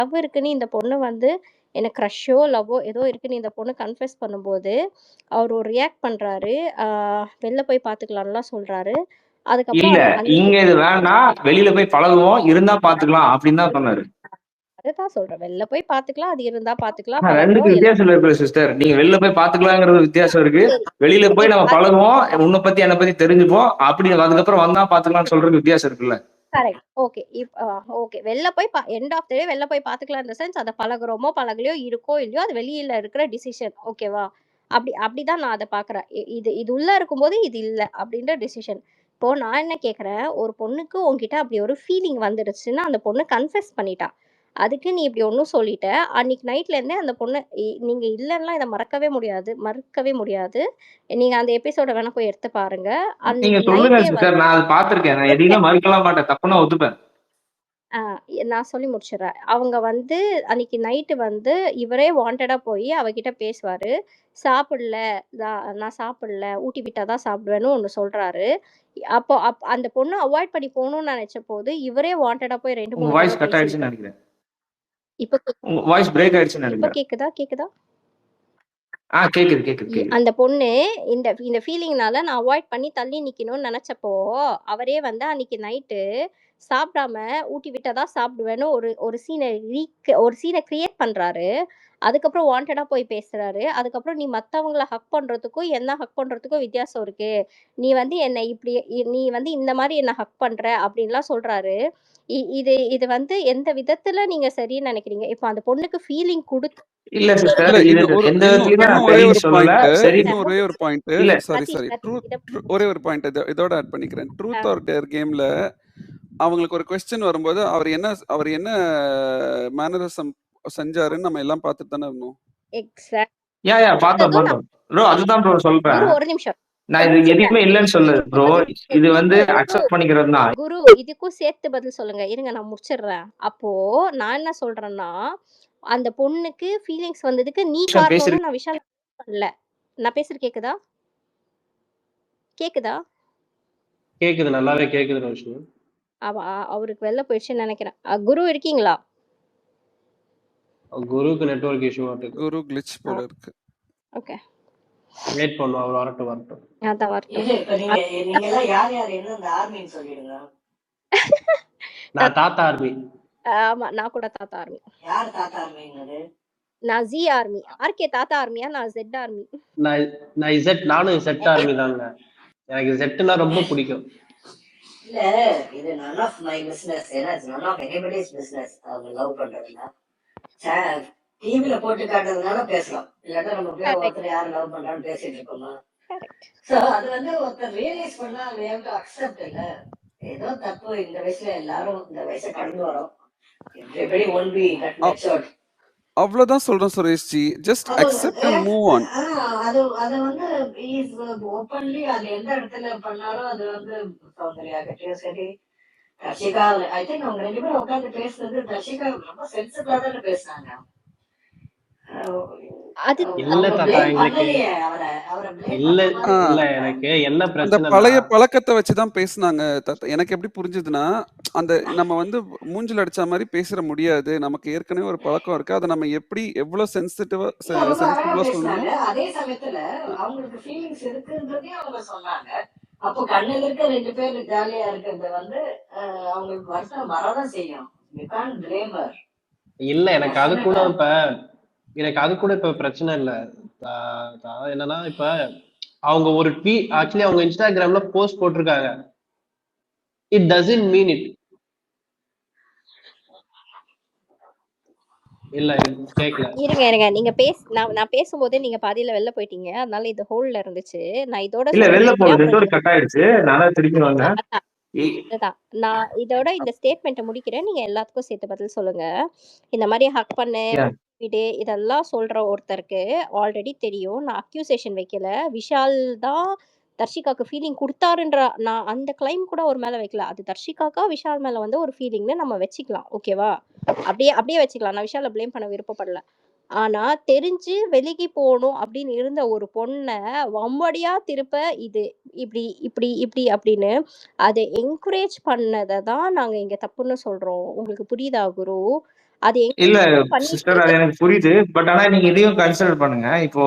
Love இருக்குன்னு இந்த பொண்ணு வந்து எனக்கு க்ரஷ்ஷோ, லவ்வோ ஏதோ இருக்குன்னு இந்த பொண்ணு கன்ஃபெஸ் பண்ணும்போது, அவர் ஒரு ரியாக்ட் பண்றாரு. வெளில போய் பார்த்துக்கலாம்லாம் சொல்றாரு. அதுக்கப்புறம் இல்ல அந்த இங்க இது வேண்டாம், வெளியில போய் பழகுவோம், இருந்தா பாத்துக்கலாம் அப்படின்னு தான் சொன்னாரு. அதுதான் சொல்றேன். வெளில போய் பார்த்துக்கலாம். அது இருந்தா பார்த்துக்கலாம். ரெண்டுக்கு பழகுறோம் எல்லாம். வித்தியாசம் இருக்கு சிஸ்டர். நீங்க வெளில போய் பாத்துக்கலாங்கிறது வித்தியாசம் இருக்கு. சரி. வெளியில போய் நம்ம இப்ப பழகுவோம், உன்னை பத்தி என்னை பத்தி தெரிஞ்சுப்போம், அப்படி அதுக்கப்புறம் வந்தா பாத்துக்கலாம்னு சொல்றது வித்தியாசம் இருக்குல்ல. கரெக்ட். ஓகே. ஓகே. வெளில போய் எண்ட் ஆஃப் த டே வெளில போய் பார்த்துக்கலாம் இந்த சென்ஸ் அத பழகுறோமோ, பழகலையோ, இருக்கோ இல்லையோ அது வெளியில இருக்கிற டிசிஷன். ஓகேவா? அப்படிதான் நான் அத பார்க்குறேன். இது இது உள்ள இருக்கும்போது இது இல்ல அப்படின்ற டிசிஷன். இப்போ நான் என்ன கேட்குறேன், ஒரு பொண்ணுக்கு உன்கிட்ட அப்படி ஒரு ஃபீலிங் வந்துருச்சுன்னா, அந்த பொண்ணு கன்ஃபெஸ் பண்ணிட்டா. அதுக்கு நீ இப்படி ஒண்ணும் சொல்லிட்ட. அன்னைக்கு நைட்ல இருந்தே அந்த பொண்ணு நீங்க இல்லன்னுலாம் இத மறுக்கவே முடியாது. நீங்க அந்த எபிசோட வேணா போய் எடுத்து பாருங்க. நீங்க அன்னைக்கு சொல்லுங்க நைட்டே சிஸ்டர், நான் அதை பாத்திருக்கேன். நான் எதையும் மறுக்கலாம் மாட்டேன், தப்புனா ஒத்துப்பேன். நான் சொல்லி முடிச்சுடுறேன். அவங்க வந்து அன்னைக்கு நைட்டு வந்து இவரே வாண்டடா போய் அவகிட்ட பேசுவாரு. சாப்பிடல, நான் சாப்பிடல, ஊட்டி விட்டா தான் சாப்பிடுவேன்னு ஒண்ணு சொல்றாரு. அப்போ அந்த பொண்ணு அவாய்ட் பண்ணி போணும்னு நினைச்ச போது, இவரே வாண்டடா போய் 2, உங்க 3 வாய்ஸ் தடவ கட் ஆயிடுச்சுன்னு பேசியிருக்காரு. நினைக்கிறேன். இப்ப உங்க வாய்ஸ் பிரேக் ஆயிடுச்சுன்னு இப்ப நினைக்கிறேன். கேக்குதா? கேக்குது கேக்குது கேக்குது. அந்த பொண்ணு இந்த இந்த ஃபீலிங்னால நான் அவாய்ட் பண்ணி தள்ளி நிக்கணும்னு நெனச்சப்போ, அவரே வந்து அன்னைக்கு நைட்டு சாப்பிடாம ஊட்டி விட்டா தான் சாப்பிடுவேன்னு ஒரு சீன கிரியேட் பண்றாரு. அதுக்கப்புறம் வாண்டடா போய் பேசுறாரு. அதுக்கப்புறம் நீ மத்தவங்கள ஹக் பண்றதுக்கும், என்ன ஹக் பண்றதுக்கும் வித்தியாசம் இருக்கு. நீ வந்து என்ன இப்படி நீ வந்து இந்த மாரி என்ன ஹக் பண்ற அப்படின்லாம் சொல்றாரு. இது இது வந்து எந்த விதத்துல நீங்க சரின்னு நெனைக்கிறீங்க? இப்ப அந்த பொண்ணுக்கு ஃபீலிங் குடுத்து இல்ல சிஸ்டர், இல்ல இது எந்த விதத்துலயுமே நான் சரின்னு சொல்லல. சரி, இன்னும் ஒரே ஒரு பாயிண்ட். இல்ல சாரி ஒரே ஒரு பாயிண்ட் இதோட ஆட் பண்ணிக்கிறேன். ட்ரூத் ஆர் டேர் கேம்ல அவங்களுக்கு ஒரு கொஸ்டின் வரும்போது அவர் என்ன மேனரிசம் செஞ்சாருன்னு நம்ம எல்லாம் பார்த்துட்டு தானே இருந்தோம். பார்த்தோம் ப்ரோ. அதுதான் ப்ரோ சொல்றேன். ஒரு நிமிஷம். நான் இது எதுவுமே இல்லைன்னு சொல்லல ப்ரோ. இது வந்து அக்செப்ட் பண்ணிக்கிறது தான். குரு இதுக்கும் சேர்த்து பதில் சொல்லுங்க. இருங்க நான் முடிச்சிடுறேன். அப்போ நான் என்ன சொல்றேன்னா, அந்த பொண்ணுக்கு ஃபீலிங்ஸ் வந்ததுக்கு நீ காரணம்னு நான் விஷால் பண்ணல. நான் பேசுறது கேக்குதா? கேக்குது, நல்லாவே கேக்குது ரோஷினி. அவருக்கு வெளில போயிடுச்சுன்னு நினைக்கிறேன். குரு இருக்கீங்களா? குருக்கு நெட்வொர்க் இஷ்யூ ஆகுது. குரு கிளிச் போல இருக்கு. ஓகே, வெயிட் பண்ணுவோம், அவர் வரட்டும். அதான் வரட்டும். நீங்க எல்லாம் யார் என்ன அந்த ஆர்மின்னு சொல்லிடுங்க. நான் தாத்தா ஆர்மி. ஆமா, நான் கூட தாத்தா ஆர்மி. யார் தாத்தா ஆர்மிங்கிறது? நான் ஜி ஆர்மி. ஆர்கே தாத்தா ஆர்மியா? நான் ஜெட் ஆர்மி. நான் இசட். நானும் செட் ஆர்மி தாங்க. எனக்கு செட்னா ரொம்ப பிடிக்கும். இல்ல, இது none of my business. ஏன்னா it's none of anybody's business. அவங்க லவ் பண்றதுன்னா டிவில போட்டு காட்டுறதுனால பேசலாம். இல்லாட்டா நம்ம போய் ஒருத்தர் யார் லவ் பண்றான்னு பேசிட்டு இருக்கோமா? சோ அது வந்து ஒருத்தர் ரியலைஸ் பண்ணா we have to accept. இல்ல ஏதோ தப்பு இந்த வயசுல எல்லாரும் இந்த வயசை கடந்து வரோம். Everybody won't be that matured. அவ்வளவுதான் சொல்றேன் Sureshji. Just accept and move on. அது வந்து இஸ் ஓபன்லி அது எந்த இடத்துல பண்ணாலும் அது வந்து சௌந்தர்யா கிட்டயும் சரி, தர்ஷிகா, ஐ திங்க் அவங்க 2 பேரும் உட்கார்ந்து பேசுறது தர்ஷிகா ரொம்ப சென்சிபிளா தான் பேசுனாங்க. இல்ல தாத்தா, எங்களுக்கு இல்ல எனக்கு என்ன பிரச்சனை, பழைய பழக்கத்தை வச்சுதான் பேசினாங்க தாத்தா. எனக்கு எப்படி புரிஞ்சதுன்னா, அந்த நம்ம வந்து மூஞ்சில் அடிச்ச மாதிரி பேச முடியாது. நமக்கு ஏற்கனவே ஒரு பழக்கம் இருக்கு. அதை நம்ம எப்படி எவ்வளவு சென்சிட்டிவா சொல்லணும். அதே சமயத்துல அவங்களுக்கு ஃபீலிங்ஸ் இருக்குன்றதே அவங்க சொன்னாங்க. அப்போ கண்ணுல இருக்க 2 பேர் ஜாலியா இருக்கிறது வந்து அவங்களுக்கு வருத்தம் வரதான் செய்யும். இல்ல எனக்கு அது கூட இப்ப பிரச்சனை இல்ல. என்னன்னா இப்ப அவங்க ஒரு ஆக்சுவலி அவங்க இன்ஸ்டாகிராம்ல போஸ்ட் போட்டிருக்காங்க. It doesn't mean it. இல்ல கேக்கல. இருங்க நீங்க நான் பேசும்போதே நீங்க பாதியில வெளில போயிட்டீங்க. அதனால இது ஹோல்ட்ல இருந்துச்சு. நான் இதோட இல்ல வெளில போகுது, நெட்வொர்க் கட் ஆயிடுச்சு. நானே திருப்பி வந்தேன். நான் இதோட இந்த ஸ்டேட்மெண்ட்டை முடிக்கிறேன். நீங்க எல்லாத்துக்கும் சேர்த்து பதில் சொல்லுங்க. இந்த மாதிரி ஹக் பண்ணு விடு இதெல்லாம் சொல்ற ஒருத்தருக்கு ஆல்ரெடி தெரியும். நான் அக்யூசேஷன் வைக்கல. விஷால் தான் தர்ஷிகாக்கு ஃபீலிங் கொடுத்தாருன்ற நான் அந்த கிளைம் கூட ஒரு மேல வைக்கல. அது தர்ஷிகாக்கா விஷால் மேல வந்து ஒரு ஃபீலிங்னு நம்ம வச்சுக்கலாம். ஓகேவா? அப்படியே வச்சுக்கலாம். நான் விஷாலை ப்ளேம் பண்ண விருப்பப்படல. ஆனா தெரிஞ்சு விலகி போகணும் அப்படின்னு இருந்த ஒரு பொண்ணை வம்படியா திருப்ப இது இப்படி அப்படின்னு அதை என்கரேஜ் பண்ணதை தான் நாங்க இங்க தப்புன்னு சொல்றோம். உங்களுக்கு புரியுதா குரு? அது இல்ல எங்க பண்ணிட்டு சிஸ்டர், அது எனக்கு புரியுது. பட் ஆனா நீங்க இதையும் கன்சிடர் பண்ணுங்க. இப்போ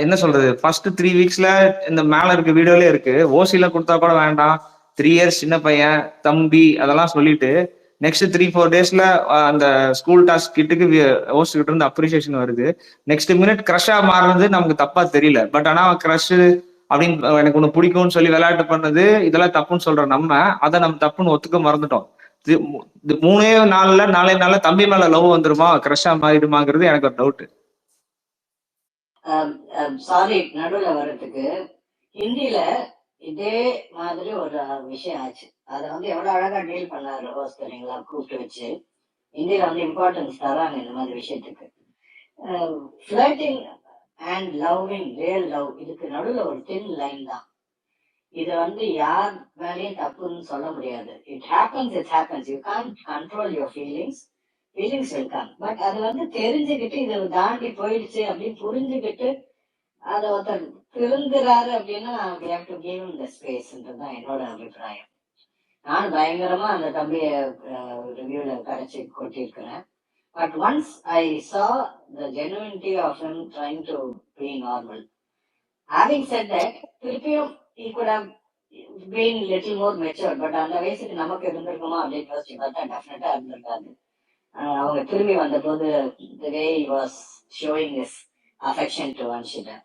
என்ன சொல்றது, ஃபர்ஸ்ட் 3 வீக்ஸ்ல இந்த மேல இருக்க வீடியோலயே இருக்கு, ஓசில கொடுத்தா கூட வேண்டாம், 3 இயர்ஸ் சின்ன பையன் தம்பி அதெல்லாம் சொல்லிட்டு நெக்ஸ்ட் 3-4 டேஸ்ல அந்த ஸ்கூல் டாஸ்க் கிட்டுக்கு ஓசி கிட்ட இருந்து அப்ரிசியேஷன் வருது. நெக்ஸ்ட் மினிட் கிரஷா மாறுறது நமக்கு தப்பா தெரியல. பட் ஆனா கிரஷ் அப்படின்னு எனக்கு ஒண்ணு பிடிக்கும்னு சொல்லி விளையாட்டு பண்ணது இதெல்லாம் தப்புன்னு சொல்ற நம்ம அதை நம்ம தப்புன்னு ஒத்துக்க மறந்துட்டோம். இது 4 நாள்ல தம்பி மேல லவ் வந்துருமா, கிரஷா மாறிடுமாங்கிறது எனக்கு ஒரு டவுட். சாரி நடுவுல வர்றதுக்கு, ஹிந்தில இதே மாதிரி ஒரு விஷயம் ஆச்சு. அதை வந்து எவ்வளவு அழகா டீல் பண்ணாரு ரோஸ் தெரியுங்களா, கூப்பிட்டு வச்சு. ஹிந்தில வந்து இம்பார்ட்டன்ஸ் தராங்க இந்த மாதிரி விஷயத்துக்கு. Flirting and loving, real love, இதுக்கு நடுவுல ஒரு தின் லைன் தான். இது வந்து யார் மேலேயும் தப்புன்னு சொல்ல முடியாது. It happens, it happens. You can't control your feelings will come. But அது வந்து தெரிஞ்சுக்கிட்டு இதை தாண்டி போயிடுச்சு அப்படின்னு புரிஞ்சுக்கிட்டு அதை ஒருத்தர் திருந்துறாரு அப்படின்னா we have to give him the spaceன்றதுதான் என்னோட அபிப்பிராயம். நான் பயங்கரமா அந்த தம்பிய ரிவ்யூல கரைச்சி கொட்டியிருக்கிறேன். But once I saw the genuinity of him trying to be normal. Having said that, திருப்பியும் he could have been little more mature. But அந்த வயசுக்கு நமக்கு இருந்திருக்குமா அப்படின்னு யோசிச்சு பார்த்தா டெஃபினட்டா இருந்திருக்காது. அவங்க திரும்பி வந்த போது the way he was showing his affection to Anshita,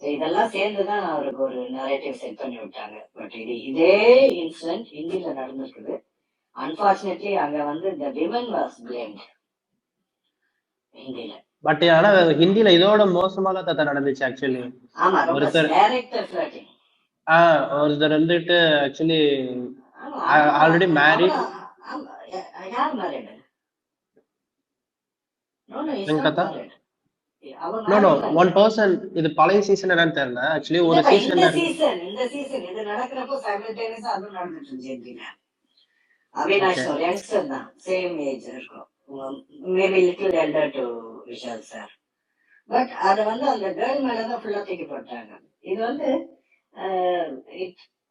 இதெல்லாம் சேர்ந்துதான் அவருக்கு ஒரு நரேட்டிவ் செட் பண்ணி விட்டாங்க. பட் இதே இன்சிடென்ட் ஹிந்தில நடந்திருக்குது. அன்பார்ச்சுனேட்லி அங்க வந்து the women was blamed ஹிந்தில. பட் ஆனா ஹிந்தில இதோட மோசமாக தத்த நடந்துச்சு ஆக்சுவலி. ஆமா, ஒருத்தர் டைரக்டர் ஃபிளர்ட்டிங். ஒருத்தர் வந்துட்டு ஆக்சுவலி ஆல்ரெடி மேரிட். யார் married? No no, is Venkata. Not married. No no, one person. இது பழைய சீசன் என்னன்னு தெரியல. ஆக்சுவலி ஒரு சீசன் இந்த சீசன் இது நடக்கிறப்போ சைமல்டேனியஸா அதுவும் நடந்துட்டு இருந்துச்சு. அவினாஷ் ஒரு யங்ஸ்டர் தான், சேம் ஏஜ் இருக்கும், maybe little elder to Vishal sir. But அது வந்து அந்த கேர்ள் மேலதான் ஃபுல்லா தூக்கி போட்டாங்க. இது வந்து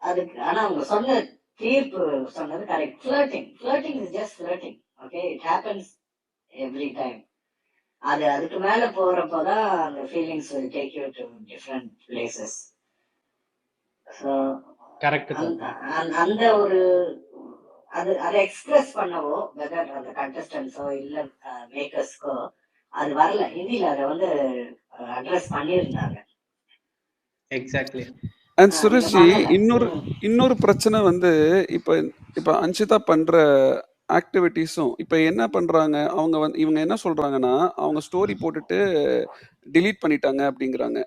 அதுக்கு ஆனா அவங்க சொன்ன தீர்ப்பு சொன்னது correct. Flirting is just flirting. Okay, it happens every time. அதுக்கு மேல போறப்போதான் அந்த feelings will take you to different places. So correct. அந்த ஒரு அதை எக்ஸ்பிரஸ் பண்ணவோ வெதர் அந்த கண்டஸ்டன்ஸோ இல்ல மேக்கர்ஸ்க்கோ அது வரல. ஹிந்தில அதை வந்து அட்ரஸ் பண்ணியிருந்தாங்க. எக்ஸாக்ட்லி. அண்ட் சுரேஷ்ஜி, இன்னொரு பிரச்சனை வந்து இப்ப அன்ஷிதா பண்ற ஆக்டிவிட்டிஸும் இப்ப என்ன பண்றாங்க, அவங்க வந்து இவங்க என்ன சொல்றாங்கன்னா, அவங்க ஸ்டோரி போட்டுட்டு டிலீட் பண்ணிட்டாங்க அப்படிங்கிறாங்க.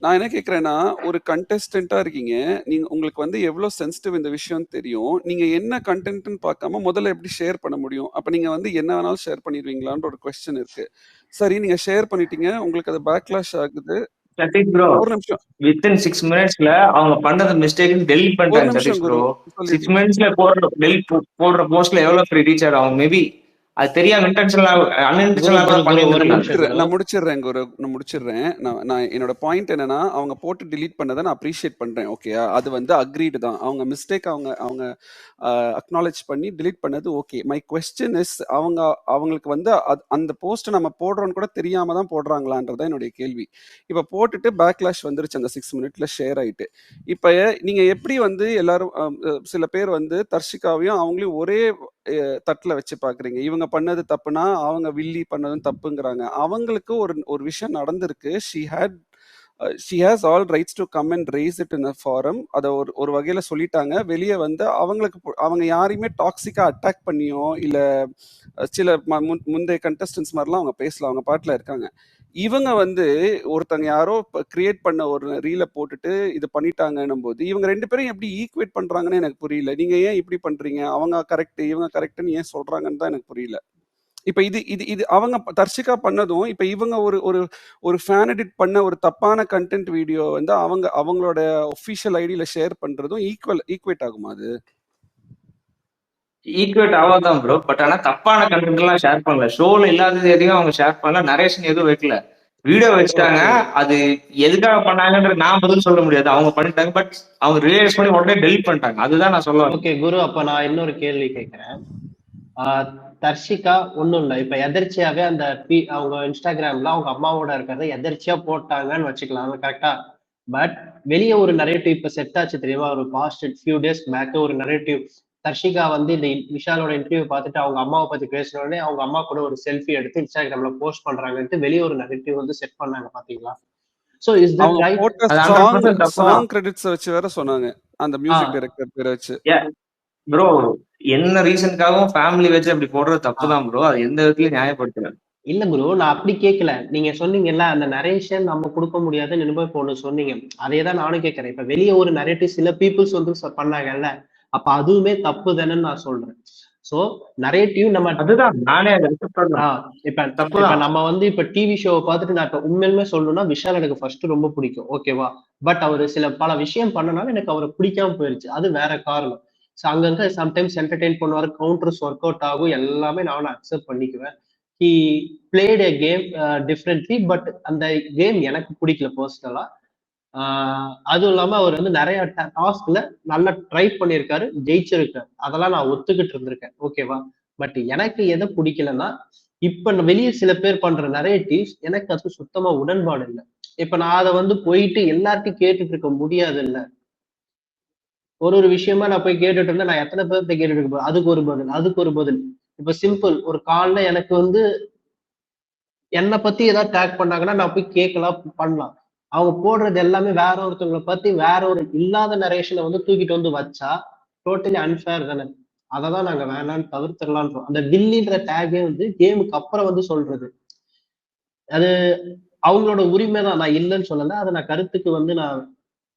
நான் என்ன கேட்கறேன்னா, ஒரு கண்டெஸ்டண்டா இருக்கீங்க, நீங்க உங்களுக்கு வந்து எவ்வளவு சென்சிட்டிவ் இந்த விஷயம் தெரியும். நீங்க என்ன கண்டென்ட்னு பார்க்காம முதல்ல எப்படி ஷேர் பண்ண முடியும்? அப்ப நீங்க வந்து என்ன வேணாலும் ஷேர் பண்ணிடுவீங்களான்ற ஒரு கொஸ்டின் இருக்கு. சரி, நீங்க ஷேர் பண்ணிட்டீங்க, உங்களுக்கு அது பேக்லாஷ் ஆகுது. சதீஷ் ப்ரோ, ஒரு நிமிஷம், வித்தின் 6 மினிட்ஸ்ல அவங்க பண்ணது மிஸ்டேக் டெலிட் ஒரு பண்ணிட்டாங்க. நிமிஷம் சதீஷ் குரு ப்ரோ, 6 சொல்லிடுறேன். மினிட்ஸ்ல போடுற போஸ்ட்ல எவ்வளவு ஃப்ரீ ரீச் ஆகும்? மேபி அது தெரியாம அன்இன்டென்ஷனலா கூட பண்ணிருக்காங்க. நான் முடிச்சிடுறேன். நான் என்னோட பாயிண்ட் என்னன்னா, அவங்க போட்டு டிலீட் பண்ணதை நான் அப்ரிஷியேட் பண்றேன். ஓகே, அது வந்து அக்ரீடு தான். அவங்க மிஸ்டேக் அவங்க அக்னாலேஜ் பண்ணி டிலீட் பண்ணது ஓகே. மை கொஸ்டின் இஸ், அவங்களுக்கு வந்து அந்த போஸ்ட் நம்ம போடுறோன்னு கூட தெரியாம தான் போடுறாங்களான்றதான் என்னுடைய கேள்வி. இப்ப போட்டுட்டு பேக்லாஷ் வந்துருச்சு அந்த 6 மினிட்ல ஷேர் ஆயிட்டு. இப்ப நீங்க எப்படி வந்து எல்லாரும் சில பேர் வந்து தர்ஷிகாவையும் அவங்களையும் ஒரே தட்டுல வச்சு பாக்குறீங்க. இவங்க பண்ணது தப்புனா அவங்க வில்லி பண்ணதும் தப்புங்கிறாங்க. அவங்களுக்கு ஒரு விஷயம் நடந்திருக்கு. she has all rights to come and raise it in a forum. அத ஒரு வகையில சொல்லிட்டாங்க. வெளியே வந்து அவங்க யாரையுமே டாக்ஸிக்கா அட்டாக் பண்ணியோ இல்ல சில முந்தைய கண்டஸ்டன்ஸ் மாதிரிலாம் அவங்க பேசலாம், அவங்க பாட்டுல இருக்காங்க. இவங்க வந்து ஒருத்தங்க யாரோ கிரியேட் பண்ண ஒரு ரீலை போட்டுட்டு இது பண்ணிட்டாங்கன்னும் போது இவங்க 2 பேரும் எப்படி ஈக்குவேட் பண்றாங்கன்னு எனக்கு புரியல. நீங்க ஏன் இப்படி பண்றீங்க, அவங்க கரெக்ட் இவங்க கரெக்ட்னு ஏன் சொல்றாங்கன்னு தான் எனக்கு புரியல. இப்ப இது அவங்க தர்ஷிகா பண்ணதும், இப்ப இவங்க ஒரு ஃபேன் எடிட் பண்ண ஒரு தப்பான கண்டென்ட் வீடியோ வந்து அவங்களோட ஒபிஷியல் ஐடியில ஷேர் பண்றதும் ஈக்குவேட் ஆகுமா? அது ஈக்குவேட் ஆகாதான் ப்ரோ. பட் ஆனா தப்பான கண்டென்ட் எல்லாம் ஷேர் பண்ணல, ஷோல இல்லாதது எதையும் அவங்க ஷேர் பண்ணல, நரேஷன் எதுவும் வைக்கல, வீடியோ வச்சுட்டாங்க. அது எதுக்காக பண்ணாங்கன்ற நான் பதில் சொல்ல முடியாது, அவங்க பண்ணிட்டாங்க. பட் அவங்க ரியலைஸ் பண்ணி உடனே டெலிட் பண்ணிட்டாங்க. அதுதான் நான் சொல்ல வரேன். ஓகே குரு, அப்ப நான் இன்னொரு கேள்வி கேட்கிறேன். தர்ஷிகா ஒண்ணும் இல்ல. இப்ப எதர்ச்சியாவே அந்த அவங்க இன்ஸ்டாகிராம்ல அவங்க அம்மாவோட இருக்கிறத எதர்ச்சியா போட்டாங்கன்னு வச்சுக்கலாம், கரெக்டா? பட் வெளியே ஒரு நரேட்டிவ் இப்ப செட் ஆச்சு தெரியுமா? ஒரு பாஸ்ட் ஃபியூ டேஸ் பேக் ஒரு நரேட்டிவ். தர்ஷிகா வந்து இந்த விஷாலோட இன்டர்வியூ பார்த்துட்டு அவங்க அம்மாவை பத்தி பேசின உடனே அவங்க அம்மா கூட ஒரு செல்ஃபி எடுத்து இன்ஸ்டாகிராம்ல போஸ்ட் பண்றாங்கன்ட்டு வெளியே ஒரு நரேட்டிவ் வந்து செட் பண்ணாங்க, பாத்தீங்களா? சோ இஸ் தட் அவங்க ரைட்? போட்ட அது சாங் 100% தப்பு தான். சாங் கிரெடிட்ஸ் வச்சு வேற சொன்னாங்க, அந்த மியூசிக் டைரக்டர் பேரை வச்சு. ப்ரோ என்ன ரீசனுக்காகவும் ஃபேமிலி வச்சு அப்படி போடுறது தப்பு தான் ப்ரோ. அது எந்த விதத்துலயும் நியாயப்படுத்தல. இல்ல ப்ரோ, நான் அப்படி கேட்கல. நீங்க சொன்னீங்கல்ல அந்த நரேஷன் நம்ம கொடுக்க முடியாதுன்னு நினைப்பா இப்போ ஒண்ணு சொன்னீங்க. அதே தான் நானும் கேட்கறேன். இப்ப வெளியே ஒரு நரேட்டிவ் சில பீப்புள்ஸ் வந்து பண்ணாங்கல்ல, அப்ப அதுவுமே தப்பு தானேன்னு நான் சொல்றேன். சோ நரேட்டிவ் நம்ம அதுதான் நானே அதை accept பண்றேன். இப்ப இப்ப தப்புதான். நம்ம வந்து இப்ப டிவி ஷோவை பார்த்துட்டு நான் இப்ப உண்மையிலுமே சொல்லணும்னா விஷால் எனக்கு ஃபர்ஸ்ட் ரொம்ப பிடிக்கும், ஓகேவா? பட் அவரு சில பல விஷயம் பண்ணனால எனக்கு அவரை பிடிக்காம போயிருச்சு. அது வேற காரணம். ஸோ அங்கங்க சம்டைம்ஸ் என்டர்டெயின் பண்ணுவாரு, கவுண்டர்ஸ் ஒர்க் அவுட் ஆகும், எல்லாமே நானும் அக்செப்ட் பண்ணிக்குவேன். He played a game differently, but அந்த கேம் எனக்கு பிடிக்கல பர்சனலா. அதுவும் இல்லாம அவர் வந்து நிறைய டாஸ்க்ல நல்லா ட்ரை பண்ணியிருக்காரு, ஜெயிச்சிருக்காரு. அதெல்லாம் நான் ஒத்துக்கிட்டு இருந்திருக்கேன், ஓகேவா? பட் எனக்கு எதை பிடிக்கலன்னா இப்ப வெளியே சில பேர் பண்ற நரேட்டிவ்ஸ் எனக்கு அது சுத்தமா உடன்பாடு இல்லை. இப்ப நான் அதை வந்து போயிட்டு எல்லார்ட்டையும் கேட்டுட்டு இருக்க முடியாது இல்ல. ஒரு விஷயமா நான் போய் கேட்டுட்டு இருந்தா நான் எத்தனை பேர்த்த கேட்டுட்டு இருக்க, அதுக்கு ஒரு பதில், அதுக்கு ஒரு பதில். இப்ப சிம்பிள் ஒரு கால்ல எனக்கு வந்து என்னை பத்தி ஏதாவது டேக் பண்ணாங்கன்னா நான் போய் கேட்கலாம், பண்ணலாம். அவங்க போடுறது எல்லாமே வேற ஒருத்தவங்களை பத்தி வேற ஒரு இல்லாத நரேஷனை வந்து தூக்கிட்டு வந்து வச்சா டோட்டலி அன்ஃபேர் தானே. அததான் நாங்க வேணான்னு தவிர்த்திடலான்றோம். அந்த வில்லின்ற டேகே வந்து கேமுக்கு அப்புறம் வந்து சொல்றது அது அவங்களோட உரிமை தான், நான் இல்லைன்னு சொல்லல. அதை நான் கருத்துக்கு வந்து நான்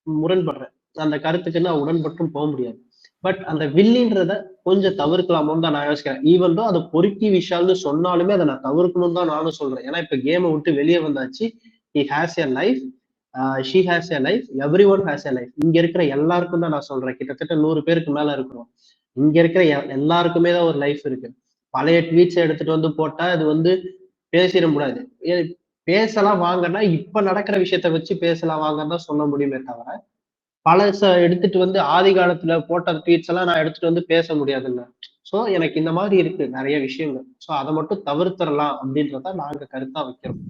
முரண்படுறேன். அந்த கருத்துக்கு நான் உடன்பட்டும் போக முடியாது. பட் அந்த வில்லின்றத கொஞ்சம் தவிர்க்கலாமோன்னு தான் நான் யோசிக்கிறேன். ஈவன் தான் அதை பொறுக்கி விஷால்னு சொன்னாலுமே அதை நான் தவிர்க்கணும்னு தான் நானும் சொல்றேன். ஏன்னா இப்ப கேமை விட்டு வெளியே வந்தாச்சு. He has a life, she has a life, every one has a life. இங்க இருக்கிற எல்லாருக்கும் தான் நான் சொல்றேன். கிட்டத்தட்ட 100 பேருக்கு மேல இருக்கிறோம். இங்க இருக்கிற எல்லாருக்குமே தான் ஒரு லைஃப் இருக்கு. பழைய ட்வீட்ஸ் எடுத்துட்டு வந்து போட்டா அது வந்து பேசிட முடியாது. பேசலாம் வாங்கன்னா இப்ப நடக்கிற விஷயத்த வச்சு பேசலாம் வாங்கன்னு தான் சொல்ல முடியுமே தவிர பழச எடுத்துட்டு வந்து ஆதி காலத்துல போட்ட ட்வீட்ஸ் எல்லாம் நான் எடுத்துட்டு வந்து பேச முடியாதுல்ல. சோ எனக்கு இந்த மாதிரி இருக்கு நிறைய விஷயங்கள். சோ அதை மட்டும் தவிர்த்திடலாம் அப்படின்றத நாங்க கருத்தா வைக்கிறோம்.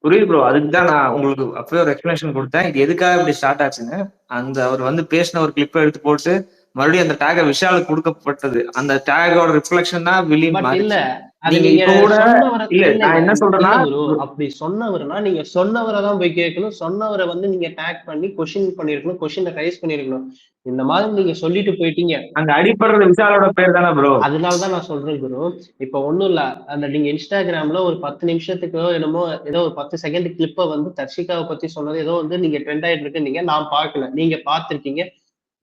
புரியுது ப்ரோ. அதுக்கு தான் நான் உங்களுக்கு அப்பவே ஒரு எக்ஸ்பிளேஷன் கொடுத்தேன், இது எதுக்காக இப்படி ஸ்டார்ட் ஆச்சுன்னு. அந்த அவர் வந்து பேசின ஒரு கிளிப்பை எடுத்து போட்டு மறுபடியும் அந்த டேக விஷாலுக்கு கொடுக்கப்பட்டது. அந்த டேகோட ரிஃப்ளெக்ஷன் தான் வில்லின் பட் இல்ல, மாறிச்சு. அது நீங்க நீங்க இப்ப கூட சொன்னவரை இல்ல, இல்ல நான் என்ன சொல்றேன்னா இல்ல குரு, அப்படி சொன்னவர்னா நீங்க சொன்னவரை தான் போய் கேட்கணும். சொன்னவரை வந்து நீங்க டேக் பண்ணி கொஸ்டின் பண்ணிருக்கணும், கொஸ்டினை ரைஸ் பண்ணிருக்கணும். இந்த மாதிரி நீங்க சொல்லிட்டு போயிட்டீங்க. அங்க அடிப்படுறது விஷாலோட பேர் தானே ப்ரோ. அதனாலதான் நான் சொல்றேன் குரு. இப்ப ஒண்ணும் இல்ல, அந்த நீங்க இன்ஸ்டாகிராம்ல ஒரு 10 நிமிஷத்துக்கு என்னமோ ஏதோ ஒரு 10 செகண்ட் கிளிப்ப வந்து தர்ஷிகாவை பத்தி சொன்னது ஏதோ வந்து நீங்க ட்ரெண்ட் ஆயிட்டு இருக்கு, நீங்க நான் பார்க்கல, நீங்க பார்த்திருக்கீங்க.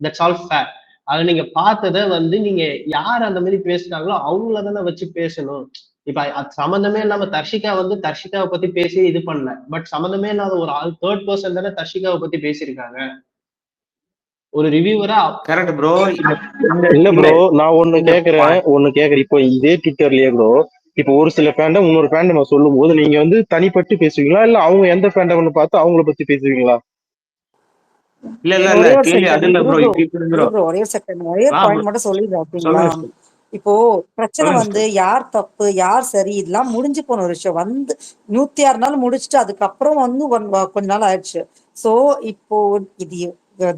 That's all fair. அதை நீங்க பார்த்ததை வந்து நீங்க யார் அந்த மாதிரி பேசுறாங்களோ அவங்கள தானே வச்சு பேசணும். இப்ப அது சம்மந்தமே இல்லாம தர்ஷிகா வந்து தர்ஷிகாவை பத்தி பேசி இது பண்ணல. பட் சம்மந்தமே இல்லாத ஒரு ஆள் தேர்ட் பர்சன் தானே தர்ஷிகாவை பத்தி பேசியிருக்காங்க. ஒரு ரிவ்யூவரா கரெக்ட் ப்ரோ. இல்ல ப்ரோ, நான் ஒண்ணு கேக்குறேன். இப்போ இதே ட்விட்டர்லயே ப்ரோ, இப்போ ஒரு சில ஃபேண்டம் இன்னொரு ஃபேண்டம் சொல்லும் போது நீங்க வந்து தனிப்பட்டு பேசுவீங்களா, இல்ல அவங்க எந்த ஃபேண்டம்னு பார்த்து அவங்கள பத்தி பேசுவீங்களா? இல்ல இல்ல இல்ல ஒரே ஒரு கேள்வி அது செகண்ட் இல்ல ப்ரோ. குரு இப்படி ப்ரோ ப்ரோ ஒரே ஒரு செகண்ட், ஒரே வா பாயிண்ட் bro. மட்டும் சொல்லிடுறேன் ஓகேங்களா? சொல்லுங்க sister. இப்போ பிரச்சனை சொல்லுங்க வந்து sister. யார் தப்பு யார் சரி இதெல்லாம் முடிஞ்சு போன ஒரு விஷயம். வந்து 106 நாள் முடிச்சுட்டு அதுக்கப்புறம் வந்து கொஞ்ச நாள் ஆயிடுச்சு. சோ இப்போ இது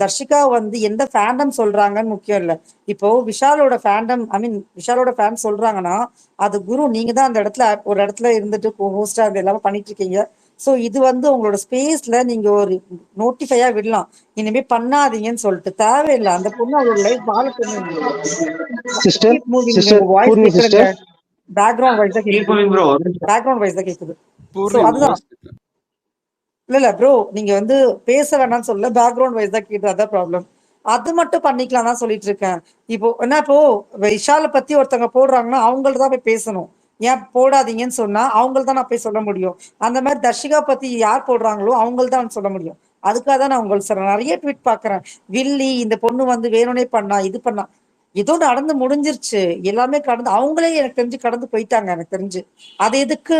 தர்ஷிகா வந்து எந்த ஃபேண்டம் சொல்றாங்கன்னு முக்கியம் இல்ல. இப்போ விஷாலோட ஃபேண்டம், ஐ மீன் விஷாலோட ஃபேன் சொல்றாங்கன்னா அது குரு நீங்க தான் அந்த இடத்துல ஒரு இடத்துல இருந்துட்டு ஹோஸ்டா எல்லாமே பண்ணிட்டு இருக்கீங்க. சோ இது வந்து உங்களோட ஸ்பேஸ்ல நீங்க ஒரு நோட்டிஃபையா விடலாம், இனிமே பண்ணாதீங்கன்னு சொல்லிட்டு. தேவையில்லை, அந்த பொண்ணு அவரோட லைஃப் வாழட்டுமே. Sister Keep moving. சிஸ்டர் உங்க வாய்ஸ் பூர்ணி கேக்குதுங்க, சிஸ்டர் பேக்ரவுண்ட் வாய்ஸ் தான் Keep கேக்குது, going bro. பேக்ரவுண்ட் வாய்ஸ் தான் கேக்குது. சோ பூர்ணி உங்க அதுதான். voice கேட்கல. இல்ல ப்ரோ, நீங்க வந்து பேச வேணாம்னு சொல்லல, பேக்ரவுண்ட் வாய்ஸ் தான் கேக்குது, அதான் ப்ராப்ளம். அது மட்டும் பண்ணிக்கலாம் தான் சொல்லிட்டு இருக்கேன். இப்போ என்ன, இப்போ விஷாலை பத்தி ஒருத்தவங்க போடுறாங்கன்னா அவங்கள்ட்ட தான் போய் பேசணும். ஏன் போடாதீங்கன்னு சொன்னா அவங்கள்ட்ட தான் நான் போய் சொல்ல முடியும். அந்த மாதிரி தர்ஷிகா பத்தி யார் போடுறாங்களோ அவங்கள்ட்ட தான் சொல்ல முடியும். அதுக்காக தான் நான் உங்களுக்கு சொல்றேன். நிறைய ட்வீட் பாக்குறேன், வில்லி இந்த பொண்ணு வந்து வேணும்னே பண்ணா இது பண்ணா. ஏதோ நடந்து முடிஞ்சிருச்சு, எல்லாமே கடந்து அவங்களே எனக்கு தெரிஞ்சு கடந்து போயிட்டாங்க எனக்கு தெரிஞ்சு. அது எதுக்கு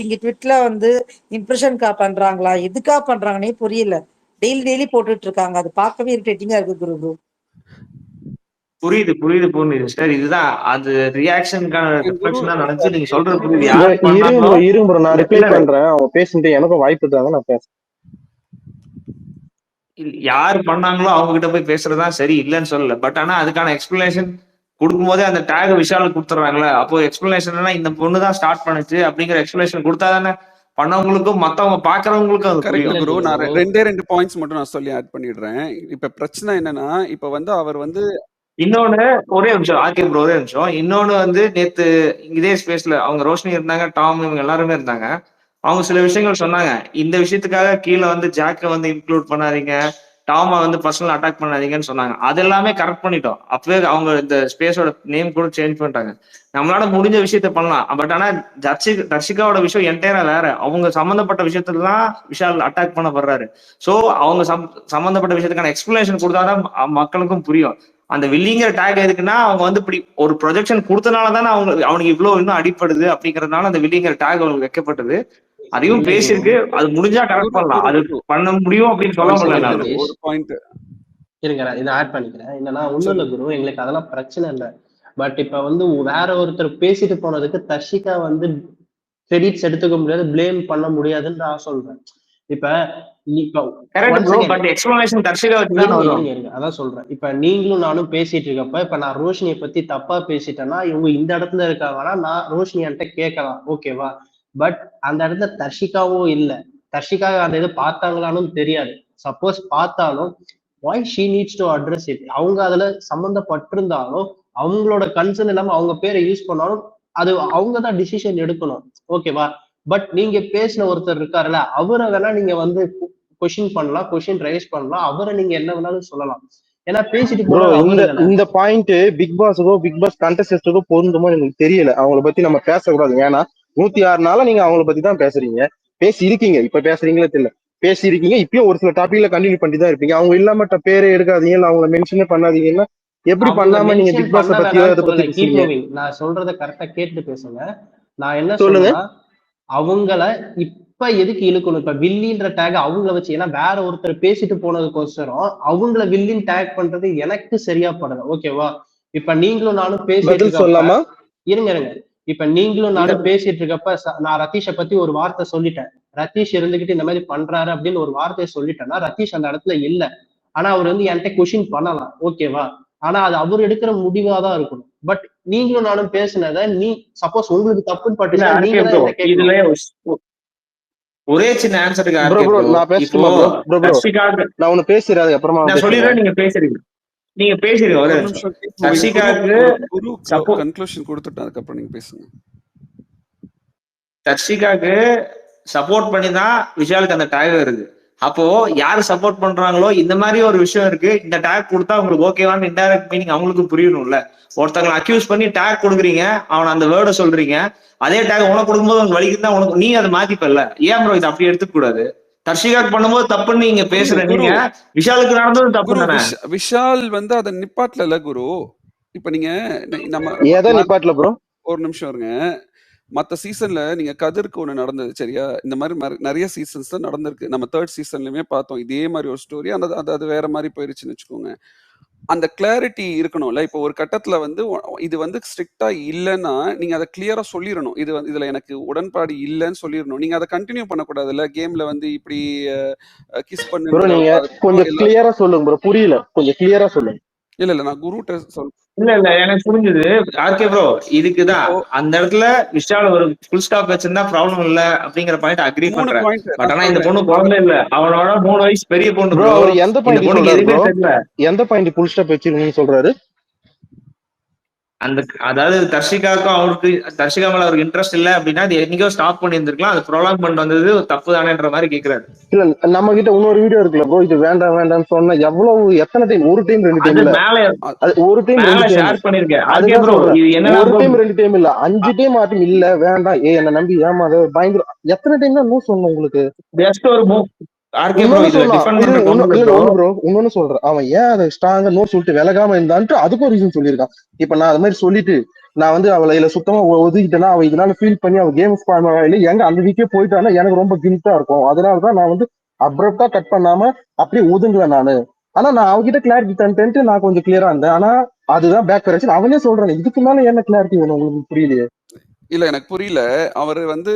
இங்க ட்விட்ல வந்து இம்ப்ரெஷன்கா பண்றாங்களா, எதுக்கா பண்றாங்கன்னே புரியல. டெய்லி டெய்லி போட்டுட்டு இருக்காங்க, அது பார்க்கவே இரிட்டேட்டிங்கா இருக்கு குரு. புரியுது சார். இதுதான் அது ரியாக்ஷனுக்கான குரு ரிஃப்ளெக்ஷன் தான் நினைச்சு நீங்க சொல்றது புரியுது. ப்ரோ யாரு பண்ணாங்களோ இருங்க ப்ரோ, நான் ரிப்ளை இல்ல பண்றேன். அவங்க பேசிட்டு எனக்கும் வாய்ப்பு தாங்க, நான் பேசுறேன். யாரு பண்ணாங்களோ அவங்க கிட்ட போய் பேசுறதுதான் சரி, இல்லைன்னு சொல்லல. பட் ஆனா அதுக்கான எக்ஸ்பிளனேஷன் கொடுக்கும் போதே அந்த டேக் விஷாலுக்கு கொடுத்துறாங்களே. அப்போ எக்ஸ்பிளனேஷன் இந்த பொண்ணு தான் ஸ்டார்ட் பண்ணுச்சு அப்படிங்கிற எக்ஸ்பிளனேஷன் கொடுத்தா தானே பண்ணவங்களுக்கும் மத்தவங்க பாக்குறவங்களுக்கும் அது கரெக்ட் புரியும். ப்ரோ. நான் bro. ரெண்டு பாயிண்ட்ஸ் மட்டும் நான் சொல்லி ஆட் பண்ணிடுறேன். இப்ப பிரச்சனை என்னன்னா, இப்ப வந்து அவர் வந்து இன்னொன்னு ஒரே நிமிஷம் ஆர்கே ப்ரோ, ஒரே நிமிஷம். இன்னொன்னு வந்து நேத்து இதே ஸ்பேஸ்ல அவங்க ரோஷினி இருந்தாங்க, டாம், இவங்க எல்லாருமே இருந்தாங்க. அவங்க சில விஷயங்கள் சொன்னாங்க. இந்த விஷயத்துக்காக கீழே வந்து ஜாக்கை வந்து இன்க்ளூட் பண்ணாதீங்க, டாமை வந்து பர்சனல் அட்டாக் பண்ணாதீங்கன்னு சொன்னாங்க. அது எல்லாமே கரெக்ட் பண்ணிட்டோம். அப்பவே அவங்க இந்த ஸ்பேஸோட நேம் கூட சேஞ்ச் பண்ணிட்டாங்க. நம்மளால முடிஞ்ச விஷயத்த பண்ணலாம். பட் ஆனா தர்ஷிகாவோட விஷயம் என்டையரா வேற. அவங்க சம்பந்தப்பட்ட விஷயத்துல தான் விஷால் அட்டாக் பண்ணப்படுறாரு. சோ அவங்க சம்பந்தப்பட்ட விஷயத்துக்கான எக்ஸ்பிளனேஷன் கொடுத்தாதான் மக்களுக்கும் புரியும். அந்த வில்லிங்கிற டேக் எதுக்குன்னா அவங்க வந்து இப்படி ஒரு ப்ரொஜெக்ஷன் கொடுத்தனாலதானே அவனுக்கு இவ்வளவு இன்னும் அடிப்படுது அப்படிங்கறதுனால அந்த வில்லிங்கிற டேக் அவங்களுக்கு வைக்கப்பட்டது. அதையும் இல்ல பேசியிருக்கு. அது முடிஞ்சா கரெக்ட் பண்ணலாம். அது பண்ண முடியும் அப்படின்னு சொல்ல முடியல. ஒரு பாயிண்ட் இருங்க, இதை ஆட் பண்ணிக்கிறேன். என்னன்னா ஒண்ணும் இல்ல குரு, எங்களுக்கு அதெல்லாம் பிரச்சனை இல்லை. பட் இப்ப வந்து வேற ஒருத்தர் பேசிட்டு போனதுக்கு தர்ஷிகா வந்து கிரெடிட்ஸ் எடுத்துக்க முடியாது, பிளேம் பண்ண முடியாதுன்னு நான் சொல்றேன். இப்ப அதான் சொல்றேன். இப்ப நீங்களும் நானும் பேசிட்டு இருக்கப்ப இப்ப நான் ரோஷினியை பத்தி தப்பா பேசிட்டேன்னா இவங்க இந்த இடத்துல இருக்காங்கன்னா நான் ரோஷினி என்கிட்ட கேட்கலாம், ஓகேவா? பட் அந்த இடத்துல தர்ஷிகாவும் இல்ல. தர்ஷிகா அந்த இது பார்த்தாங்களான்னு தெரியாது. சப்போஸ் பார்த்தாலும் why she needs to address it. அவங்க அதுல சம்பந்தப்பட்டிருந்தாலும் அவங்களோட கன்சர்ன் இல்லாம அவங்க பேரை யூஸ் பண்ணாலும் அது அவங்கதான் டிசிஷன் எடுக்கணும், ஓகேவா? பட் நீங்க பேசின ஒருத்தர் இருக்காருல்ல, அவரை வேணா நீங்க வந்து கொஸ்டின் பண்ணலாம், கொஸ்டின் ரைஸ் பண்ணலாம், அவரை நீங்க என்ன வேணாலும் சொல்லலாம். ஏன்னா பேசிட்டு போறது இந்த பாயிண்ட் பிக் பாஸுக்கோ பிக் பாஸ் கண்டஸ்டன்ட்ஸுக்கோ பொருந்துமோ எனக்கு தெரியல. அவங்கள பத்தி நம்ம பேசக்கூடாது. ஏன்னா 106 நாளா நீங்க அவங்கள பத்தி தான் பேசுறீங்க, பேசி இருக்கீங்க. இப்ப பேசுறீங்களே தெரியல, பேசி இருக்கீங்க. இப்பயும் ஒரு சில டாபிக்ல கண்டினியூ பண்ணிட்டு தான் இருப்பீங்க. அவங்க இல்லாம பேரே எடுக்காதீங்க, இல்ல அவங்கள மென்ஷனே பண்ணாதீங்கன்னா எப்படி பண்ணாம நீங்க பிக் பாஸ் பத்தியோ அதை பத்தி பேசுறீங்க? நான் சொல்றத கரெக்டா கேட்டு பேசுங்க. நான் என்ன சொல்றேன்னா அவங்கள இப்ப எதுக்கு இழுக்கணும்? இப்ப வில்லின்ற டேக் அவங்கள வச்சு, ஏன்னா வேற ஒருத்தர் பேசிட்டு போனதுக்கோசரம் அவங்கள வில்லின் டேக் பண்றது எனக்கு சரியா படல, ஓகேவா? இப்ப நீங்களும் நானும் பேசிட்டு சொல்லாமா? இருங்க, இப்ப நீங்களும் நானும் பேசிட்டு இருக்கப்ப நான் ரதீஷை பத்தி ஒரு வார்த்தை சொல்லிட்டேன். ரதீஷ் இருந்துகிட்டு இந்த மாதிரி பண்றாரு அப்படின்னு ஒரு வார்த்தையை சொல்லிட்டேன்னா ரதீஷ் அந்த இடத்துல இல்ல. ஆனா அவர் வந்து என்கிட்ட கொஸ்டின் பண்ணலாம், ஓகேவா? ஆனா அது அவர் எடுக்கிற முடிவாதான் இருக்கணும். பட் நீங்களும் நானும் பேசினத நீ சப்போஸ் உங்களுக்கு தப்புன்னு பட்டுச்சுன்னா ஒரே சின்ன ஆன்சருக்கு நான் பேசுறேன் நான் ஒண்ணு பேசுறேன், அதுக்கப்புறமா சொல்லிடுறேன். நீங்க பேசுறீங்க, நீங்க பேசுறீங்க. ஒரு நிமிஷம் தர்ஷிகாவுக்கு கன்க்ளூஷன் கொடுத்துட்டு அதுக்கப்புறம் நீங்க பேசுங்க. தர்ஷிகாவுக்கு சப்போர்ட் பண்ணி தான் விஷாலுக்கு அந்த டேக் வருது. அப்போ யாரு சப்போர்ட் பண்றாங்களோ இந்த மாதிரி ஒரு விஷயம் இருக்கு, இந்த டேக் கொடுத்தா உங்களுக்கு ஓகேவான்னு இன்டைரக்ட் மீனிங் அவங்களுக்கு புரியணும்ல. ஒருத்தங்களை அக்யூஸ் பண்ணி டேக் கொடுக்குறீங்க, அவன் அந்த வேர்டை சொல்றீங்க, அதே டேக் உனக்கு கொடுக்கும்போது உனக்கு வலிக்குதுன்னா உனக்கு நீ அதை மாத்திப்பல்ல. ஏன் ப்ரோ இதை அப்படி எடுத்துக்க கூடாது? தர்ஷிகாக்கு பண்ணும்போது தப்புன்னு நீங்க பேசுற நீங்க, விஷாலுக்கு நடந்தது தப்பு தானே? விஷால் வந்து அதை நிப்பாட்டல குரு. இப்ப நீங்க நம்ம எதை நிப்பாட்டல ப்ரோ? ஒரு நிமிஷம் இருங்க. மற்ற சீசன்ல நீங்க கதிருக்கு ஒண்ணு நடந்தது சரியா? இந்த மாதிரி நிறைய சீசன்ஸ் தான் நடந்திருக்கு. நம்ம 3rd சீசன்லயுமே பார்த்தோம் இதே மாதிரி ஒரு ஸ்டோரி. அது வேற மாதிரி போயிருச்சுன்னு வச்சுக்கோங்க. அந்த கிளாரிட்டி இருக்கணும்ல. இப்போ ஒரு கட்டத்துல வந்து இது வந்து ஸ்ட்ரிக்டா இல்லைன்னா நீங்க அதை கிளியரா சொல்லிடணும். இது வந்து இதுல எனக்கு உடன்பாடு இல்லைன்னு சொல்லிடணும். நீங்க அதை கண்டினியூ பண்ணக்கூடாதுல்ல. கேம்ல வந்து இப்படி கிஸ் பண்ணு. நீங்க கொஞ்சம் கிளியரா சொல்லுங்க ப்ரோ, புரியல, கொஞ்சம் கிளியரா சொல்லுங்க. இல்ல நான் குருட்ட சொல்றேன். இல்ல எனக்கு புரிஞ்சுது ஆர்கே ப்ரோ. இதுக்குதான் அந்த இடத்துல விஷால் ஒரு ஃபுல் ஸ்டாப் வச்சிருந்தா ப்ராப்ளம் இல்ல அப்படிங்கிற பாயிண்ட் அக்ரி பண்றேன். பட் ஆனா இந்த பொண்ணு குழந்தை இல்ல, அவனோட 3 வயசு பெரிய பொண்ணு ப்ரோ. எந்த பாயிண்ட் எதுவுமே தெரியல, எந்த பாயிண்ட் ஃபுல் ஸ்டாப் வச்சிருக்கீங்கன்னு சொல்றாரு? அந்த அதாவது தர்ஷிகாவுக்கும் அவருக்கு தர்ஷிகா மேல அவருக்கு இன்ட்ரெஸ்ட் இல்ல அப்படின்னா அது எங்கேயோ ஸ்டாப் பண்ணி இருந்திருக்கலாம். அது ப்ரொலாங் பண்ணிட்டு வந்தது தப்பு தானேன்ற மாதிரி கேக்குறாரு. இல்ல நம்ம கிட்ட இன்னொரு வீடியோ இருக்குல்ல ப்ரோ, இது வேண்டாம் வேண்டாம்னு சொன்னா எவ்வளவு எத்தனை டைம்? ஒரு டைம் 2 டைம் இல்ல, ஒரு டைம் 2 டைம் ஷேர் பண்ணிருக்கேன். அதுதான் சொல்றேன், ஒரு டைம் 2 டைம் இல்ல 5 டைம் ஆட்டும் இல்ல வேண்டாம் என்ன நம்பி ஏமாத பயங்கர. எத்தனை டைம் தான் நோ சொன்னோம் உங்களுக்கு? ஜஸ்ட் ஒரு இன்னொன்னு சொல்றேன், அவன் ஏன் அதை ஸ்ட்ராங்கா நோ சொல்லிட்டு விலகாம இருந்தான்ட்டு அதுக்கும் ஒரு ரீசன் சொல்லியிருக்கான். இப்ப நான் அது மாதிரி சொல்லிட்டு நான் வந்து அவளை இதுல சுத்தமா ஒதுக்கிட்டேன்னா அவ இதனால ஃபீல் பண்ணி அவ கேம் ஸ்பான் இல்லை எங்க அந்த வீக்கே போயிட்டானா எனக்கு ரொம்ப கில்ட்டா இருக்கும். அதனாலதான் நான் வந்து அப்ரப்டா கட் பண்ணாம அப்படியே ஒதுங்குவேன் நானு. ஆனா நான் அவகிட்ட கிளாரிட்டி தந்துட்டு நான் கொஞ்சம் கிளியரா இருந்தேன். ஆனா அதுதான் பேக் கரெக்ஷன். அவனே சொல்றானே, இதுக்கு மேல என்ன கிளாரிட்டி வேணும் உங்களுக்கு? புரியலையே. இல்ல எனக்கு புரியல. அவரு வந்து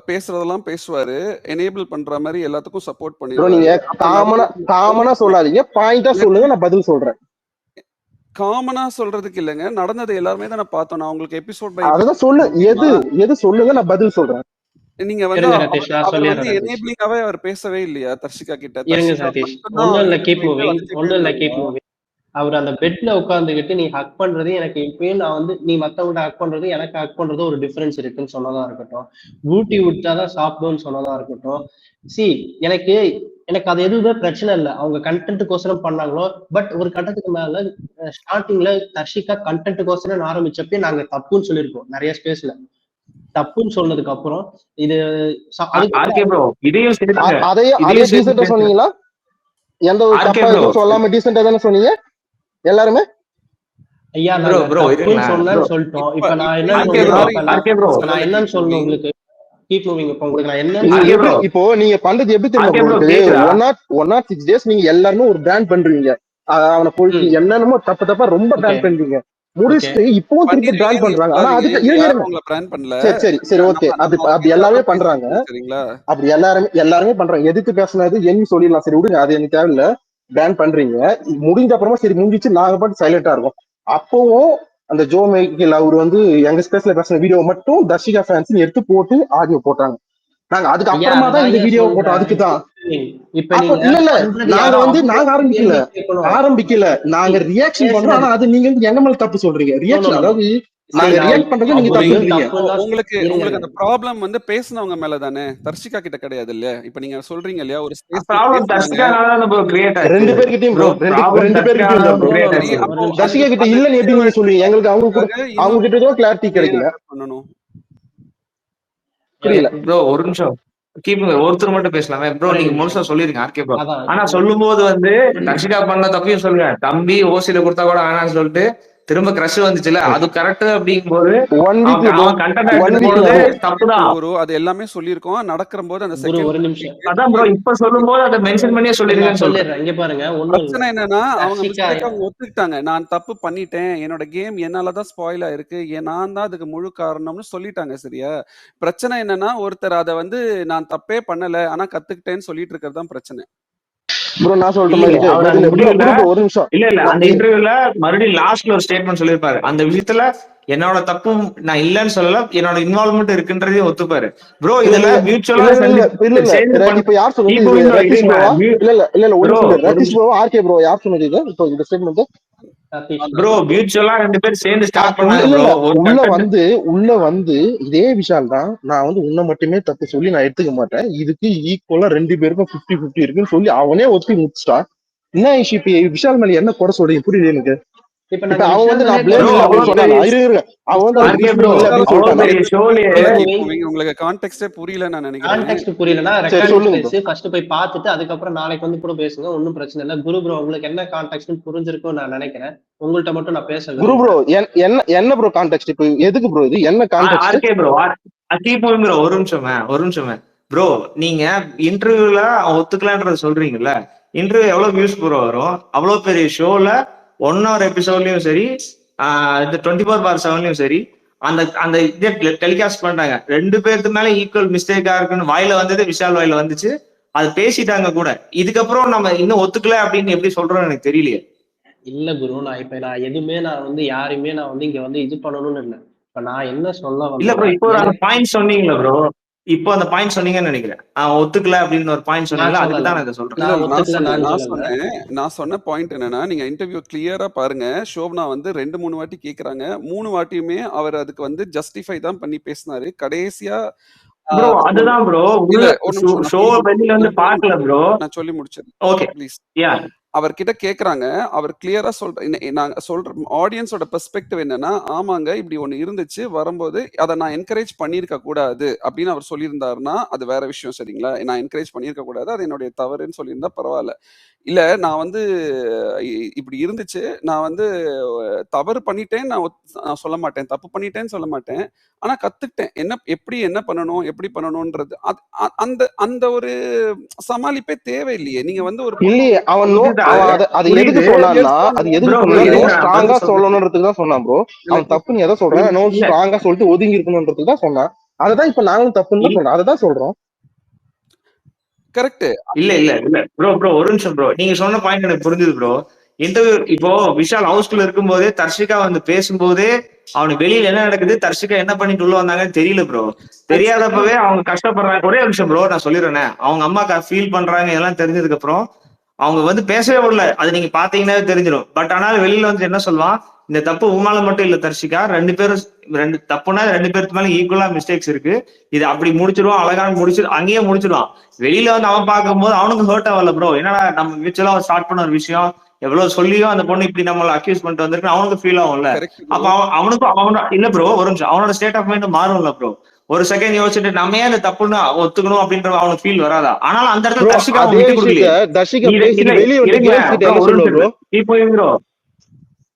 பேசுறதெல்லாம் பேசுவாரு, எனேபிள் பண்ற மாதிரி எல்லாத்துக்கும் சப்போர்ட் ப்ரோ பண்ணிடுவாரு. நீங்க அப்ப நடுவுல காமனா சொல்லாதீங்க, பாயிண்டா இல்ல சொல்லுங்க, நான் பதில் சொல்றேன். காமனா சொல்றதுக்கு இல்லைங்க, நடந்தது எல்லாருமே தானே பார்த்தோம். நான் உங்களுக்கு எபிசோட் பை அததான் சொல்லு, எது சொல்லுங்க, நான் பதில் சொல்றேன். நீங்க வந்து இருங்க சதீஷ், நான் அவர் வந்து சொல்லிடுறேன் சதீஷ். எனேபிளிங்காவே அவர் பேசவே இல்லையா தர்ஷிகா கிட்ட? இருங்க தர்ஷிகா சதீஷ், மட்டும்தான் ஒன்னும் இல்ல, அவருக்கு கீப் போயிட்டு மூவிங், வளைச்சிட்டே ஒன்னும் இல்ல, கீப் இருந்தாங்களா? மூவிங். அவர் அந்த பெட்ல உட்காந்துக்கிட்டு நீ ஹக் பண்றது எனக்கு இப்பயும் நான் வந்து நீ மத்தவங்க ஹக் பண்றது எனக்கு ஹக் பண்றது ஒரு டிஃபரன்ஸ் இருக்குன்னு சொன்னதா இருக்கட்டும், ஊட்டி விட்டாதான் சாப்பிடும்னு சொன்னதா இருக்கட்டும். சி எனக்கு எனக்கு அது எதுவுமே பிரச்சனை இல்லை, அவங்க கண்டென்ட்டுக்கோசரம் பண்ணாங்களோ. பட் ஒரு கட்டத்துக்கு மேல ஸ்டார்டிங்ல தர்ஷிகா கண்டென்ட்டுக்கோசரம் ஆரம்பிச்சப்பே நாங்க தப்புன்னு சொல்லியிருக்கோம் நிறைய ஸ்பேஸ்ல. தப்புன்னு சொன்னதுக்கு அப்புறம் இது ஆர்கே ப்ரோ இதையும் சேர்த்துங்க, அதையே இதையும் சேர்த்து டீசெண்டா பேசுங்க. சொன்னீங்களா? எந்த ஒரு ஆர்கே தப்பா ப்ரோ எதுவும் சொல்லாம டீசெண்டா தானே சொன்னீங்க எல்லாருமே? ஐயா ப்ரோ நாங்க ப்ரோ தப்புன்னு இருங்களேன் ப்ரோ. சொன்னேன்னு சொல்லிட்டோம். இப்ப இப்ப நான் இப்ப என்னன்னு இங்க ஆர்கே ப்ரோ, சொல்லணும், யாரு ஆர்கே ப்ரோ, இப்ப நான் இல்ல என்னன்னு கீப் சொல்லணும் மூவிங். உங்களுக்கு? Keep moving. இப்ப உங்களுக்கு நான் என்னன்னு ஆர்கே ப்ரோ, சொல்லணும்? இப்போ நீங்க பண்றது எப்படி தெரியுமா ஆர்கே ப்ரோ ப்ரோ இருக்குது? கேக்குதா? 106 days நீங்க எல்லாருமே ஒரு பிராண்ட் பண்றீங்க, அவனை போயிட்டு ம், என்னென்னமோ தப்பா ரொம்ப ஓகே பிராண்ட் பண்றீங்க, ஓகே. முடிச்சுட்டு இப்பவும் திருப்பி பிராண்ட் பண்ணிருக்கீங்கன்னு நீங்க பண்றாங்க. ஆனா சொல்லாதீங்க. அதுக்கு இங்க இருங்க யாரும் இருங்க, உங்களை பிராண்ட் பண்ணல. சரி ஓகே, நம்ம நம்ம அப்படி கிளியரா எல்லாருமே தான் பண்றாங்க. பேசிருக்கோம் சரிங்களா? அப்படி எல்லாருமே பண்றாங்க. எதுக்கு பேசுனது என்ன சொல்லிடலாம், சரி விடுங்க, அது எனக்கு தேவையில்ல. பேன் பண்றீங்க, முடிஞ்ச அப்புறமா சரி முடிஞ்சிச்சு, நாங்க பாட்டு சைலண்டா இருக்கோம். அப்பவும் அந்த ஜோ மைக்கேல் அவர் வந்து எங்க ஸ்பேஸ்ல பேசின வீடியோ மட்டும் தர்ஷிகா ஃபேன்ஸ் எடுத்து போட்டு ஆடியோ போட்டாங்க. நாங்க அதுக்கு ஐயா அப்புறமா தான் அதுதான் இந்த ஐயா வீடியோ போட்டோம். சொல்றேன். அதுக்கு தான் இப்ப அப்ப நீங்க இல்ல பண்றது யாரோ நாங்க அவங்க ஆரம்பிக்கல, கேள்வி கேட்கணும். நாங்க ரியாக்ஷன் பண்றோம். பேசுனது ஆனா அது நீங்க வந்து எங்க மேல தப்பு சொல்றீங்க. No no reaction, no. அதாவது சரி நாங்க நான் ரியாக்ட் பண்றது நீங்க அவரையும் தப்புன்றீங்க. தப்புன்னு தான் உங்களுக்கு இருங்க. உங்களுக்கு அந்த ப்ராப்ளம் வந்து பேசுனவங்க மேல தானே, தர்ஷிகா கிட்ட கிடையாது இல்லையா? இப்ப நீங்க சொல்றீங்க இல்லையா, ஒரு ஸ்பேஸ்ல ப்ராப்ளம் பேசுனாங்க. தர்ஷிகானால தான் ப்ரோ கிரியேட் ஆச்சு. ரெண்டு பேர்கிட்டயும் ப்ரோ ப்ரோ, ப்ராப்ளம் ரெண்டு பேர்கிட்டயும் தர்ஷிகானால தான் ப்ரோ. தான் நோ நோ கிரியேட் நோ, ஆச்சு. சரி ஒரு அப்போ நிமிஷம். அந்த தர்ஷிகா கிட்ட அந்த இல்லன்னு எப்படி வீடியோ நீங்க சொல்லுவீங்க? எங்களுக்கு அவங்க கூட அவங்க கிட்ட தான் கிளாரிட்டி கிடைக்கல. பண்ணணும். புரியல. ப்ரோ ஒரு நிமிஷம் கீப் ஒருத்தர் மட்டும் பேசலாமே ப்ரோ. ஒரே நீங்க நிமிஷம். முழுசா சொல்லிருங்க ஆர்கே ப்ரோ. அதான் ஆனா சொல்லும் போது வந்து தர்ஷிகா பண்ண தப்பையும் சொல்லுங்க, தம்பி ஓசியில கொடுத்தா கூட வேணாம்னு சொல்லிட்டு திரும்ப கிரஷ் வந்துச்சுல, அது கரெக்ட் அப்படிங்கும் போது 1 week ப்ரோ, அவன் கண்டென்ட் 1 எடுத்துட்டு week போனது ப்ரோ. தப்புதான். குரு அது எல்லாமே சொல்லியிருக்கோம். நடக்கிற போது அந்த குரு செகண்ட் ஒரு நிமிஷம். அதான் ப்ரோ இப்ப சொல்லும் போது அதை மென்ஷன் பண்ணியே நான் சொல்லிருக்கேன்னு சொல்றேன். சொல்லிடுறேன். இங்க பாருங்க, ஒண்ணும் இல்ல. பிரச்சனை என்னன்னா, அவங்க தர்ஷிகா மிஸ்டேக் அவங்க ஒத்துக்கிட்டாங்க. நான் தப்பு பண்ணிட்டேன், என்னோட கேம் என்னாலதான் ஸ்பாயில் ஆயிருக்கு, நான் தான் அதுக்கு முழு காரணம்னு சொல்லிட்டாங்க சரியா? பிரச்சனை என்னன்னா, ஒருத்தர் அதை வந்து நான் தப்பே பண்ணல ஆனா கத்துக்கிட்டேன்னு சொல்லிட்டு இருக்கிறது தான் பிரச்சனை. ப்ரோ நான் சொல்லிட்ட இல்லையே மாதிரி அவர் அந்த பதில் ப்ரோ. முடிவுல ப்ரோ ஒரு நிமிஷம். இல்ல அந்த இன்டர்வியூல மறுபடியும் லாஸ்ட்ல ஒரு ஸ்டேட்மெண்ட் சொல்லியிருப்பாரு. அந்த விஷயத்துல என்னோட தப்பும் நான் இல்லன்னு சொல்லல, என்னோட இன்வால்வ்மெண்ட் இருக்குன்றதையும் ஒத்துப்பாரு. ப்ரோ இதுல மியூச்சுவலா சேர்ந்து இப்ப யார் சொன்னது இப்போ இது? இன்னும் ரதீஷ் இருங்க ப்ரோவா? இல்ல ஒரு ப்ரோ நிமிஷம். ஒரு ரதீஷ் ப்ரோவா ஆர்கே ப்ரோ யார் சொன்னது இது? இப்போ இந்த ஸ்டேட்மெண்ட் சதீஷ் ப்ரோ மியூச்சுவலா 2 பேரும் சேர்ந்து ஸ்டார்ட் பண்ணாங்க இல்ல ப்ரோ. இல்ல ஒரு உள்ள வந்து இதே விஷால் தான், நான் வந்து உன்னை மட்டுமே தப்பு சொல்லி நான் எடுத்துக்க மாட்டேன், இதுக்கு ஈக்குவலா 2 பேருக்கும் 50-50 இருக்குன்னு சொல்லி அவனே ஒத்தி முடிச்சிட்டான். என்ன இஷ்யூ? இப்ப விஷால் மேல என்ன குறை சொல்றீங்க? புரியல எனக்கு. இப்ப இப்ப நாங்க அவன் வந்து விஷால் நான் மேலே பிளேம் ப்ரோ இல்ல அவ்வளவு அப்படின்னு பெரிய சொன்னானா? அவன் வந்து அதுக்கு ஆர்கே ப்ரோ பிளேம் இல்ல அப்படின்னு அவ்வளவு சொல்லிட்டானா? பெரிய ஷோலயே உங்களுக்கு கான்டெக்ஸ்டே புரியல நான் நினைக்கிறேன். கான்டெக்ட் புரியலன்னா சரி ரெக்கார்டிங் சொல்லுங்க ப்ரோ. ஸ்பேஸ் ஃபர்ஸ்ட் போய் பார்த்துட்டு அதுக்கப்புறம் நாளைக்கு வந்து கூட பேசுங்க, ஒன்றும் பிரச்சனை இல்லை. குரு ப்ரோ உங்களுக்கு என்ன கான்டெக்ட் புரிஞ்சிருக்கும் நான் நினைக்கிறேன். உங்கள்கிட்ட மட்டும் நான் பேச குரு ப்ரோ விரும்புறேன். என்ன ப்ரோ கான்டெக்ட்? இப்போ எதுக்கு ப்ரோ இது? என்ன contact? RK bro keep moving bro. ஒரு நிமிஷம் ப்ரோ. நீங்க இன்டர்வியூல அவன் ஒத்துக்கலான்றத சொல்றீங்கல்ல, இன்டர்வியூ எவ்வளவு வியூஸ் ப்ரோ வரும்? அவ்வளவு பெரிய ஷோல 1 hour எபிசோட்லயும் சரி, இந்த 24/7லயும் சரி, அந்த அந்த இதை டெலிகாஸ்ட் பண்றாங்க. 2 பேருக்கு மேல ஈக்குவல் மிஸ்டேக்கா இருக்குன்னு வாயில வந்தது விஷால் வாயில வந்துச்சு, அது பேசிட்டாங்க கூட. இதுக்கப்புறம் நம்ம இன்னும் ஒத்துக்கல அப்படின்னு எப்படி சொல்றோம்னு எனக்கு தெரியலையே. இல்ல குரு, நான் எதுவுமே நான் வந்து யாருமே நான் வந்து இங்க வந்து இது பண்ணணும்னு இல்லை. இப்ப நான் என்ன சொல்ல இல்ல ப்ரோ, வந்தேன்னா இப்போ அந்த எனக்கு பாயிண்ட் சொன்னீங்களா ப்ரோ? இப்போ அந்த பாயிண்ட் சொன்னீங்கன்னு நினைக்கிறேன். ஒத்துக்கல அப்படின்னு ஒரு பாயிண்ட் நான் சொன்னீங்களா, அதுக்கு சொல்லல, தான் நான் இதை சொல்றேன். இல்ல நான் நான் ஒத்துக்கல, சொன்னேன் நான் நான் சொல்லல. சொன்னேன் நான் சொன்ன பாயிண்ட் என்னன்னா, நீங்க இன்டர்வியூ கிளியரா பாருங்க. ஷோப்னா வந்து 2-3 வாட்டி கேக்குறாங்க. 3 வாட்டியுமே அவர் அதுக்கு வந்து ஜஸ்டிஃபை தான் பண்ணி பேசினாரு. கடைசியா ப்ரோ அதுதான் ப்ரோ, இல்ல உள்ள ஒரு நிமிஷம் ஷோ வெளியில வந்து பாக்கல ப்ரோ. நான் சொல்லி முடிச்சிருக்கேன் ஓகே ப்ளீஸ். யா அவர்கிட்ட கேக்குறாங்க, அவர் கிளியரா நாங்க சொல்ற ஆடியன்ஸோட பெர்ஸ்பெக்டிவ் என்னன்னா, ஆமாங்க இப்படி ஒண்ணு இருந்துச்சு, வரும்போது அதை நான் என்கரேஜ் பண்ணியிருக்க கூடாது அப்படின்னு அவர் சொல்லியிருந்தாருன்னா அது வேற விஷயம் சரிங்களா? நான் என்கரேஜ் பண்ணியிருக்க கூடாது, அது என்னுடைய தவறுன்னு சொல்லியிருந்தா பரவாயில்ல. இல்ல நான் வந்து இப்படி இருந்துச்சு, நான் வந்து தவறு பண்ணிட்டேன் நான் சொல்ல மாட்டேன், தப்பு பண்ணிட்டேன்னு சொல்ல மாட்டேன். ஆனா கத்துக்கிட்டேன் என்ன பண்ணணும் எப்படி பண்ணணும்ன்றது. அந்த அந்த ஒரு சமாளிப்பே தேவையில்லையே. நீங்க வந்து ஒரு இல்லையே அவன் அது எதுக்கு சொன்னான்னா அது எதுக்கு சொன்னா நோ ஸ்ட்ராங்கா சொல்லணும்ன்றதுக்கு தான் சொன்னான் ப்ரோ. அவன் தப்பு நீ எதை சொல்றான் நோ ஸ்ட்ராங்கா சொல்லிட்டு ஒதுங்கி இருக்கணும்ன்றதுக்கு தான் சொன்னான். அததான் இப்ப நாங்களும் தப்புன்னு தான் சொல்றோம். அததான் சொல்றோம். கரெக்ட். இல்ல ப்ரோ ஒரு நிமிஷம் ப்ரோ. நீங்க சொன்ன பாயிண்ட் எனக்கு புரிஞ்சுது ப்ரோ. இன்டர்வியூ இப்போ விஷால் ஹவுஸ்குள்ள இருக்கும்போதே தர்ஷிகா வந்து பேசும்போதே அவனுக்கு வெளியில என்ன நடக்குது, தர்ஷிகா என்ன பண்ணிட்டு உள்ள வந்தாங்கன்னு தெரியல ப்ரோ. தெரியாதப்பவே அவங்க கஷ்டப்படுறாங்க. ஒரே நிமிஷம் ப்ரோ நான் சொல்லிடுறேன். அவங்க அம்மா ஃபீல் பண்றாங்க இதெல்லாம் தெரிஞ்சதுக்கு அப்புறம் அவங்க வந்து பேசவே விடல. அது நீங்க பாத்தீங்கன்னா தெரிஞ்சிடும். பட் ஆனாலும் வெளியில வந்து என்ன சொல்லுவான், இந்த தப்பு உமால மட்டும் இல்ல தர்ஷிகா, ரெண்டு தப்புனா ரெண்டு பேருக்கு மேல ஈக்குவலா மிஸ்டேக்ஸ் இருக்கு. இது அப்படி முடிச்சிருவான், அழகான அங்கேயே முடிச்சிருவான். வெளியில வந்து அவன் பார்க்கும்போது அவனுக்கு ஹர்ட் ஆகல ப்ரோ. என்னடா நம்ம மியூச்சுவலா ஸ்டார்ட் பண்ண ஒரு விஷயம், எவ்வளவு சொல்லியும் அந்த பொண்ணு இப்படி நம்மள அக்யூஸ் பண்ணிட்டு வந்திருக்கு அவனுக்கு ஃபீல் ஆகும்ல. அப்ப அவனுக்கும் இல்ல ப்ரோ ஒரு நிமிஷம் அவனோட ஸ்டேட் ஆஃப் மைண்ட் மாறும்ல ப்ரோ. ஒரு செகண்ட் யோசிச்சுட்டு நம்ம ஏன் இந்த தப்புன்னு ஒத்துக்கணும் அப்படின்ற அவனுக்கு ஃபீல் வராதா? ஆனாலும் அந்த இடத்துல தர்ஷிகா அவன் விட்டு கொடுக்கலையே.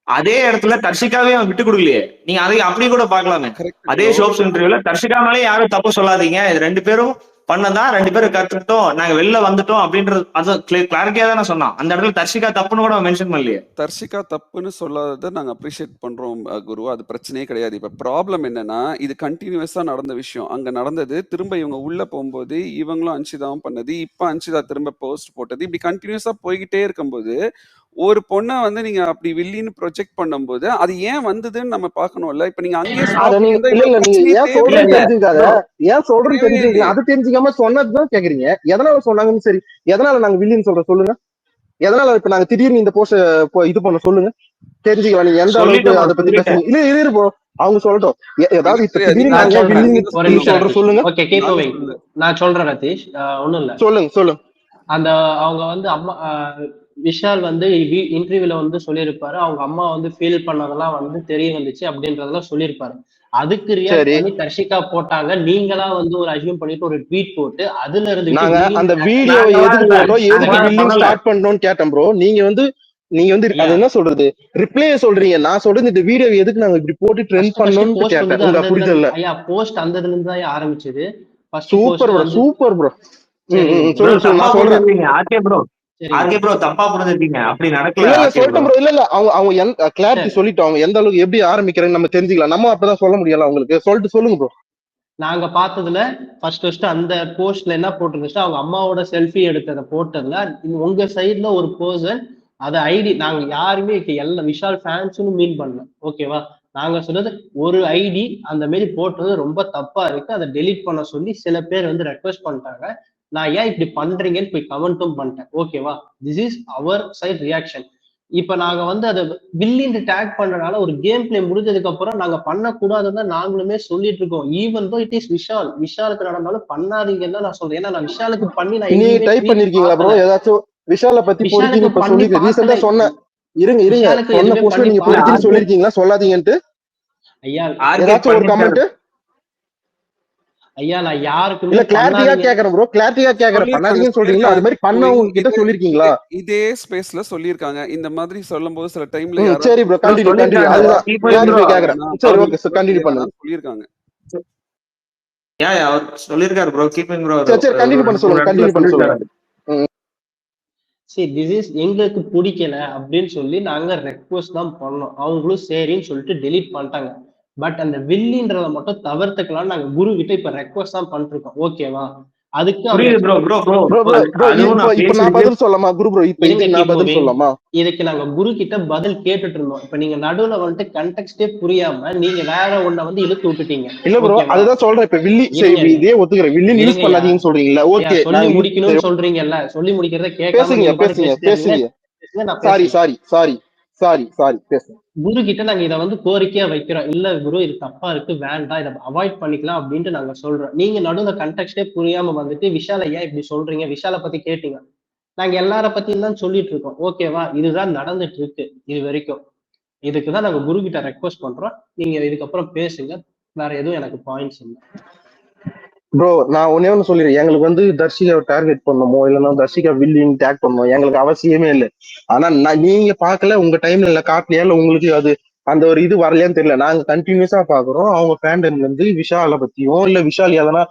அதே இடத்துல தர்ஷிகாவே அவன் விட்டு கொடுக்கலையே. நீங்க அதை அப்படி கூட பாக்கலாமே. அதே ஷோப்ஸ் இன்டர்வியூல தர்ஷிகா மேலே யாரும் தப்பு சொல்லாதீங்க, இது ரெண்டு பேரும் பண்ணதான், ரெண்டு பேரும் கத்துக்கிட்டோம், நாங்க வெளில வந்துட்டோம் அப்படின்றது அது கிளாரிட்டியா தானே சொன்னான். அந்த இடத்துல தர்ஷிகா தப்புன்னு கூட மென்ஷன் பண்ணலையே. தர்ஷிகா தப்புன்னு சொல்லாததை நாங்க அப்ரிஷியேட் பண்றோம் குரு. அது பிரச்சனையே கிடையாது. இப்ப ப்ராப்ளம் என்னன்னா இது கண்டினியூஸா நடந்த விஷயம். அங்க நடந்தது, திரும்ப இவங்க உள்ள போகும்போது இவங்களும் அன்ஷிதாவும் பண்ணது, இப்ப அன்ஷிதா திரும்ப போஸ்ட் போட்டது, இப்படி கண்டினியூஸா போய்கிட்டே இருக்கும்போது ஒரு பொண்ணை வந்து நீங்க அப்படி வில்லின்னு ப்ரொஜெக்ட் பண்ணும்போது அது ஏன் வந்ததுன்னு நம்ம பாக்கணும்ல. இப்ப நீங்க அங்கேயே ஏன் சொல்றேன்னு தெரிஞ்சுக்கலாம். அது தெரிஞ்சுக்காம சொன்னதுதான் கேக்குறீங்க. எதனால சொன்னாங்கன்னு சரி, எதனால நாங்க வில்லின்னு சொல்றோம் சொல்லுங்க. எதனால இப்ப நாங்க திடீர்னு இந்த போஸ்ட் இது பண்ண சொல்லுங்க, தெரிஞ்சுக்கலாம். நீங்க எந்த அளவுக்கு அதை பத்தி பேசுறீங்க. இல்ல இரு ப்ரோ அவங்க சொல்லட்டும். ஏதாவது இப்ப திடீர்னு நாங்க வில்லின்னு சொல்றோம் சொல்லுங்க. நான் சொல்றேன் ரதீஷ், ஒண்ணும் இல்ல சொல்லுங்க. அந்த அவங்க வந்து அம்மா விஷால் வந்து இன்டர்வியூல வந்து சொல்லியிருப்பாரு, அவங்க அம்மா வந்து ஃபீல் பண்ணதெல்லாம் வந்து தெரிய வந்துச்சு அப்படின்றதெல்லாம் சொல்லியிருப்பாரு. அதுக்கு ரியாக்ட் பண்ணி தர்ஷிகா போட்டாங்க. நீங்களா வந்து ஒரு அசியூம் பண்ணிட்டு ஒரு ட்வீட் போட்டு அதுல இருந்து நாங்க அந்த வீடியோ எதுக்கு போட்டோம், எதுக்கு வில்லிங் ஸ்டார்ட் பண்ணணும்னு கேட்டோம் ப்ரோ. நீங்க வந்து அது என்ன சொல்றது ரிப்ளே சொல்றீங்க. நான் சொல்றது இந்த வீடியோ எதுக்கு நாங்க இப்படி போட்டு ட்ரெண்ட் பண்ணணும்னு கேட்டேன். உங்க புரிதல்ல ஐயா போஸ்ட் அந்த இதுல இருந்து தான் ஆரம்பிச்சது. Super bro super bro. சொல்லுங்க நான் சொல்றேன். ஆர்கே ப்ரோ தப்பா புரிஞ்சிருக்கீங்க. அப்படி நடக்கல. இல்ல சொல்லிட்டேன் ப்ரோ. இல்ல அவங்க கிளாரிட்டி சொல்லிட்டோம். அவங்க எந்த அளவுக்கு எப்படி ஆரம்பிக்கிறேன்னு நம்ம தெரிஞ்சுக்கலாம். நம்ம அப்பதான் சொல்ல முடியல உங்களுக்கு. சொல்லுங்க ப்ரோ. நாங்க பார்த்ததுல ஃபர்ஸ்ட் அந்த போஸ்ட்ல என்ன போட்டிருந்துச்சு, அவங்க அம்மாவோட செல்ஃபி எடுத்ததை போட்டதுல உங்க சைட்ல ஒரு பர்சன் அதை ஐடி, நாங்க யாருமே எல்லா விஷால் ஃபேன்ஸ்னு மீன் பண்ணல, ஓகேவா. நாங்க சொல்றது ஒரு ஐடி அந்த மாதிரி போட்டது ரொம்ப தப்பா இருக்கு, அதை டெலீட் பண்ண சொல்லி சில பேர் வந்து ரெக்வெஸ்ட் பண்ணிட்டாங்க. நான் ஏன் இப்படி பண்றீங்கன்னு போய் கமெண்ட்டும் பண்ணிட்டேன், ஓகேவா. This is our side reaction. இப்ப நாங்க வந்து அதை வில்லின்னு டேக் பண்றதுனால ஒரு கேம் பிளே முடிஞ்சதுக்கு அப்புறம் நாங்க பண்ணக்கூடாதுன்னு நாங்களுமே சொல்லிட்டு இருக்கோம். ஈவன் தோ இட் இஸ் விஷாலுக்கு நடந்தாலும் பண்ணாதீங்கன்னு நான் சொல்றேன். ஏன்னா நான் விஷாலுக்கு பண்ணி நீங்க டைப் பண்ணிருக்கீங்களா ப்ரோ? ஏதாச்சும் விஷால பத்தி பொறுக்கி இப்ப சொல்லி ரீசெண்டா சொன்ன இருங்க சொன்ன போஸ்ட்ல நீங்க பொறுக்கின்னு சொல்லிருக்கீங்களா சொல்லாதீங்கன்ட்டு? ஐயா ஏதாச்சும் ஒரு கமெண்ட் ஐயா நான் யாருக்குமே இல்ல கிளாரிட்டியா கேக்குறேன் ப்ரோ. கிளாரிட்டியா கேக்குறேன். பண்ணாதீங்கன்னு சொல்றீங்களா? அது மாதிரி பண்ணவங்க கிட்ட சொல்லிருக்கீங்களா? இதே ஸ்பேஸ்ல சொல்லிருக்காங்க. இந்த மாதிரி சொல்லும்போது சில டைம்ல சரி ப்ரோ கண்டினியூ அதுதான் கிளாரிஃபை கேக்குறேன். சரி ஓகே சோ கண்டினியூ பண்ணுங்க. சொல்லிருக்காங்க. அவர் சொல்லிருக்காரு ப்ரோ. Keeping bro. சரி கண்டினியூ பண்ண சொல்லுங்க. சரி திஸ் இஸ் எங்களுக்கு பிடிக்கல அப்படின்னு சொல்லி நாங்க ரெக்வஸ்ட் தான் பண்ணோம். அவங்களும் சரின்னு சொல்லிட்டு டெலீட் பண்ணிட்டாங்க. பட் அந்த வில்லின்றத மட்டும் தவிர்த்துக்கலாம் நாங்க குரு கிட்ட இப்ப ரெக்வஸ்ட் தான் பண்ணிருக்கோம், ஓகேவா. அதுக்கு இதுக்கு நாங்க குரு கிட்ட பதில் கேட்டுட்டு இருந்தோம். இப்ப நீங்க நடுவுல வந்துட்டு கண்டெக்ஸ்டே புரியாம நீங்க வேற ஒண்ண வந்து இழுத்து விட்டுட்டீங்க. இல்ல ப்ரோ அதுதான் சொல்றேன். இப்ப வில்லி இதே ஒத்துக்கிறேன். வில்லி யூஸ் பண்ணாதீங்கன்னு சொல்றீங்கல்ல. ஓகே சொல்லி முடிக்கணும்னு சொல்றீங்கல்ல, சொல்லி முடிக்கிறத கேட்காம சாரி பேசுங்க. குரு கிட்ட நாங்க இதை வந்து கோரிக்கையா வைக்கிறோம். இல்ல குரு இது தப்பா இருக்கு, வேண்டாம், இதை அவாய்ட் பண்ணிக்கலாம் அப்படின்ட்டு நாங்க சொல்றோம். நீங்க நடுவுல கண்டெக்ஸ்டே புரியாம வந்துட்டு விஷால ஏன் இப்படி சொல்றீங்க, விஷால பத்தி கேட்டீங்க. நாங்க எல்லார பத்தியும் தான் சொல்லிட்டு இருக்கோம், ஓகேவா. இதுதான் நடந்துட்டு இருக்கு இது வரைக்கும். இதுக்குதான் நாங்க குரு கிட்ட ரெக்வஸ்ட் பண்றோம். நீங்க இதுக்கப்புறம் பேசுங்க, வேற எதுவும் எனக்கு பாயிண்ட்ஸ் இல்லை. ப்ரோ நான் ஒன்னே ஒண்ணு சொல்லிடுறேன். எங்களுக்கு வந்து தர்ஷிகா டார்கெட் பண்ணணுமோ இல்லைன்னா தர்ஷிகா வில்லின்னு டேக் பண்ணணும் எங்களுக்கு அவசியமே இல்லை. ஆனா நீங்க பார்க்கல, உங்க டைம்ல இல்ல காட்டலையா, இல்ல உங்களுக்கு அது அந்த ஒரு இது வரலையான்னு தெரியல. நாங்க கண்டினியூஸா பாக்குறோம் அவங்க ஃபேண்டம்ல இருந்து விஷாலை பத்தியும் இல்ல விஷால் எதனா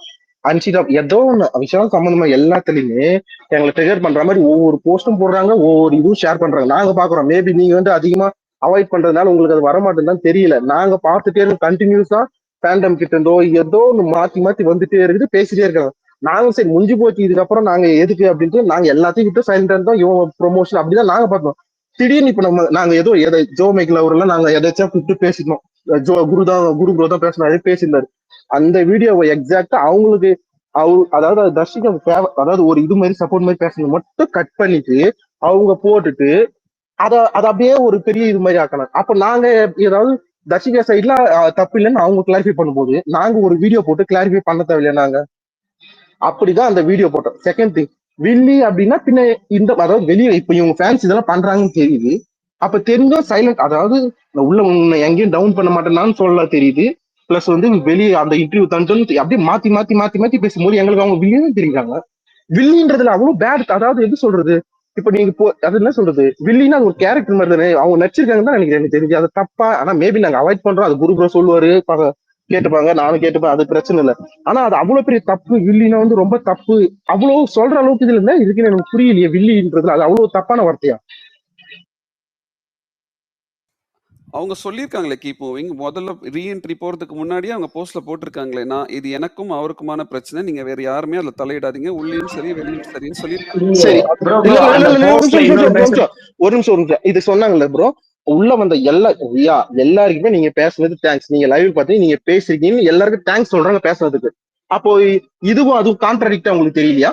அன்சிதா ஏதோ ஒண்ணு விஷால் சம்பந்தமா எல்லாத்துலயுமே எங்களை ட்ரிகர் பண்ற மாதிரி ஒவ்வொரு போஸ்டும் போடுறாங்க, ஒவ்வொரு இதுவும் ஷேர் பண்றாங்க. நாங்க பாக்குறோம். மேபி நீங்க வந்து அதிகமா அவாய்ட் பண்றதுனால உங்களுக்கு அது வரமாட்டேன்னு தெரியல. நாங்க பார்த்துட்டே கண்டினியூஸா ஃபேண்டம் கிட்ட இருந்தோ ஏதோ ஒன்று மாத்தி மாத்தி வந்துட்டே இருக்குது, பேசிட்டே இருக்காங்க. நாங்களும் சரி முடிஞ்சு போச்சு, இதுக்கப்புறம் நாங்க எதுக்கு அப்படின்ட்டு நாங்க எல்லாத்தையும் விட்டு சைலண்டா இருந்தோம். இவங்க ப்ரொமோஷன் அப்படிதான் நாங்க பார்த்தோம். திடீர்னு இப்ப நாங்க ஏதோ எதை ஜோ மைக்கில் அவரெல்லாம் நாங்க எதாச்சும் கூப்பிட்டு பேசிட்டோம். குரு ப்ரோ தான் பேசினாரு, பேசியிருந்தாரு. அந்த வீடியோவை எக்ஸாக்டா அவங்களுக்கு அதாவது அது தர்ஷிகா அதாவது ஒரு இது மாதிரி சப்போர்ட் மாதிரி பேசுறது மட்டும் கட் பண்ணிட்டு அவங்க போட்டுட்டு அதை அப்படியே ஒரு பெரிய இது மாதிரி ஆக்கணும். அப்ப நாங்க ஏதாவது தர்ஷிகா சைட்ல தப்பு இல்லைன்னு அவங்க கிளாரிஃபை பண்ணும்போது நாங்க ஒரு வீடியோ போட்டு கிளாரிஃபை பண்ண தேவையில்லையா? நாங்க அப்படிதான் அந்த வீடியோ போட்டோம். செகண்ட் திங், வில்லி அப்படின்னா பின்ன இந்த அதாவது வெளியே இப்ப இவங்க ஃபேன்ஸ் இதெல்லாம் பண்றாங்கன்னு தெரியுது. அப்ப தெரிஞ்சும் சைலண்ட், அதாவது உள்ள எங்கேயும் டவுன் பண்ண மாட்டேன்னு சொல்ல தெரியுது. பிளஸ் வந்து வெளியே அந்த இன்டர்வியூ தந்துட்டு அப்படியே மாத்தி மாத்தி மாத்தி மாத்தி பேசும்போது எங்களுக்கு அவங்க வில்லியும் தெரியுறாங்க. வில்லின்றதுல அவ்வளவு பேட், அதாவது எப்படி சொல்றது, இப்ப நீங்க அது என்ன சொல்றது, வில்லின்னா அது ஒரு கேரக்டர் மாதிரி தானே அவங்க நடிச்சிருக்காங்க தான் எனக்கு தெரிஞ்சு. அது தப்பா, ஆனா மேபி நாங்க அவாய்ட் பண்றோம். அது குரு ப்ரோ சொல்லுவாரு, கேட்டுப்பாங்க, நானும் கேட்டுப்பேன், அது பிரச்சனை இல்லை. ஆனா அது அவ்வளவு பெரிய தப்பு, வில்லினா வந்து ரொம்ப தப்பு அவ்வளவு சொல்ற அளவுக்கு இதுல இருந்தா இருக்குன்னு எனக்கு புரியலையே. வில்லின்றதுல அது அவ்வளவு தப்பான வார்த்தையா? அவங்க சொல்லியிருக்காங்களே கீப் மூவிங், முதல்ல ரீஎன்ட்ரி போறதுக்கு முன்னாடியே அவங்க போஸ்ட்ல போட்டிருக்காங்களே, நான் இது எனக்கும் அவருக்குமான பிரச்சனை, நீங்க வேற யாருமே அதுல தலையிடாதீங்க, உள்ளேயும் சரி வெளியும் சரின்னு சொல்லியிருக்காங்க. சரி, ப்ரோ இல்ல ப்ரோ இல்ல அந்த இல்ல இல்ல, ஒரு போஸ்ட்ல நிமிஷம் இன்னொரு ஒரு நிமிஷம் இது சொன்னாங்கல்ல ப்ரோ, உள்ள வந்த எல்லாருக்குமே நீங்க பேசுனது தேங்க்ஸ், நீங்க லைவ் பார்த்து நீங்க பேசிருக்கீங்க, எல்லாருக்கும் தேங்க்ஸ் சொல்றாங்க பேசுறதுக்கு. அப்போ இதுவும் அதுவும் கான்ட்ராடிக்டா உங்களுக்கு தெரியலையா?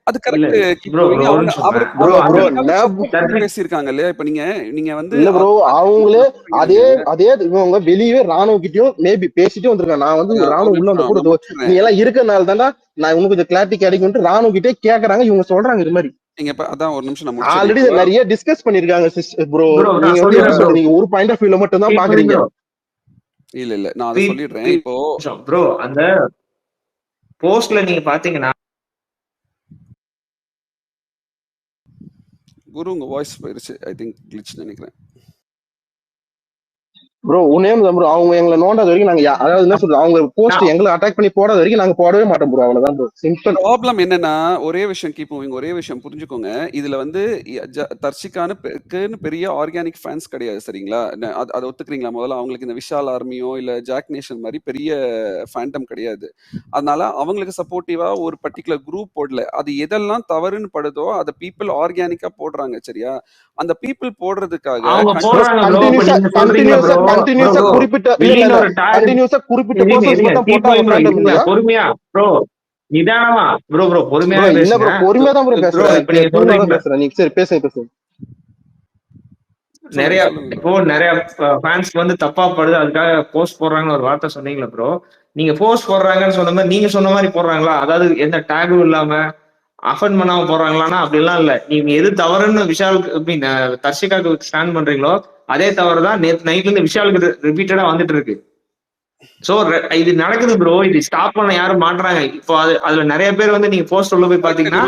அது இல்ல correct keep bro moving. Bro ஒரு அவங்க நிமிஷம் அவருக்கு ப்ரோ ப்ரோ அந்த ப்ரோ சப்போர்ட் பண்ணி பேசியிருக்காங்க இல்லையா? இப்ப நீங்க நீங்க வந்து இல்ல ப்ரோ, அவங்களே அதே சொல்றீங்க. அதே இவங்க வெளியே ராணுவ கிட்டயும் மேபி பேசிட்டு வந்திருக்காங்க. நான் வந்து ஒரு ராணுவ உள்ள வந்த நிமிஷம் கூட நான் முடிச்சிடுறேன். நீ எல்லாம் இருக்கனால தானே நான் உங்களுக்கு இந்த கிளாரிட்டி கிடைக்கும்ட்டு ராணுவ கிட்டே கேக்குறாங்க. இவங்க சொல்றாங்க இது மாதிரி. நீங்க அதான் ஒரு நிமிஷம் நான் முடிச்சிடுறேன். ஆல்ரெடி இப்போ நிறைய டிஸ்கஸ் பண்ணிருக்காங்க ப்ரோ. ப்ரோ நீங்க நான் வந்து எப்படி சொல்லிடுறேன் ப்ரோ. சொல்றீங்க, ஒரு பாயிண்ட் ஆஃப் வியூல மட்டும் தான் பாக்குறீங்க. இல்ல நான் அதை சொல்லிடுறேன். இப்போ ப்ரோ அந்த போஸ்ட்ல நீங்க பாத்தீங்கன்னா குரு உங்க வாய்ஸ் போயிருச்சு, ஐ திங்க் கிளிச் நினைக்கிறேன். ப்ரோ உன்னேம் ப்ரோ, அவங்க எங்களை நோண்டாத வரைக்கும் நாங்க அதாவது என்ன சொல்றது, அவங்க போஸ்ட் எங்களை அட்டாக் பண்ணி போடாத வரைக்கும் நாங்க போடவே மாட்டோம் ப்ரோ. அவ்வளவுதான் ப்ரோ, சிம்பிள். ப்ராப்ளம் என்னன்னா ஒரே விஷயம் கீப் மூவிங், ஒரே விஷயம் புரிஞ்சுக்கோங்க. இதுல வந்து தர்ஷிகான்னு பெரிய ஆர்கானிக் ஃபேன்ஸ் கிடையாது, சரிங்களா? அதை ஒத்துக்கிறீங்களா முதல்ல? அவங்களுக்கு இந்த விஷால் ஆர்மியோ இல்ல ஜாக் நேஷன் மாதிரி பெரிய ஃபேண்டம் கிடையாது. அதனால அவங்களுக்கு சப்போர்ட்டிவா ஒரு பர்டிகுலர் குரூப் போடல. அது எதெல்லாம் தவறுன்னு படுதோ அதை பீப்புள் ஆர்கானிக்கா போடுறாங்க, சரியா? அந்த பீப்புள் போடுறதுக்காக அவங்க போடுறாங்க ப்ரோ. இப்ப நீங்க சொல்றீங்க ப்ரோ கண்டினியூஸா குறிப்பிட்ட வில்லின்னு ஒரு டாக் கண்டினியூஸா குறிப்பிட்ட பர்சன்ஸ் மட்டும் போட்டா அவங்க ஃபேண்டம் இல்லையா? பொறுமையா ப்ரோ, நிதானமா ப்ரோ பொறுமையா ப்ரோ இல்ல பேசுங்க ப்ரோ, பொறுமையா தான் ப்ரோ பேசுறேன். இப்ப நீங்க சொல்றீங்க பேசுறேன் நீங்க, சரி பேசுங்க. நிறைய இப்போ நிறைய ஃபேன்ஸ்க்கு வந்து தப்பா படுது, அதுக்காக போஸ்ட் போடுறாங்கன்னு ஒரு வார்த்தை சொன்னீங்களா ப்ரோ? நீங்க போஸ்ட் போடுறாங்கன்னு சொன்ன மாதிரி நீங்க சொன்ன மாதிரி போடுறாங்களா? அதாவது எந்த டேகும் இல்லாம அஃபெண்ட் பண்ணாம போடுறாங்களான்னா அப்படிலாம் இல்ல. நீங்க எது தவறுன்னு விஷாலுக்கு தர்ஷிகாவுக்கு ஸ்டாண்ட் பண்றீங்களோ அதே தவறுதான் நேற்று நைட்ல இருந்து விஷாலுக்கு ரிப்பீட்டடா வந்துட்டு இருக்கு. சோ இது நடக்குது ப்ரோ. இது ஸ்டாப் பண்ண யாரும் மாட்றாங்க. இப்போ அதுல நிறைய பேர் வந்து நீங்க போஸ்ட் உள்ள போய் பாத்தீங்கன்னா,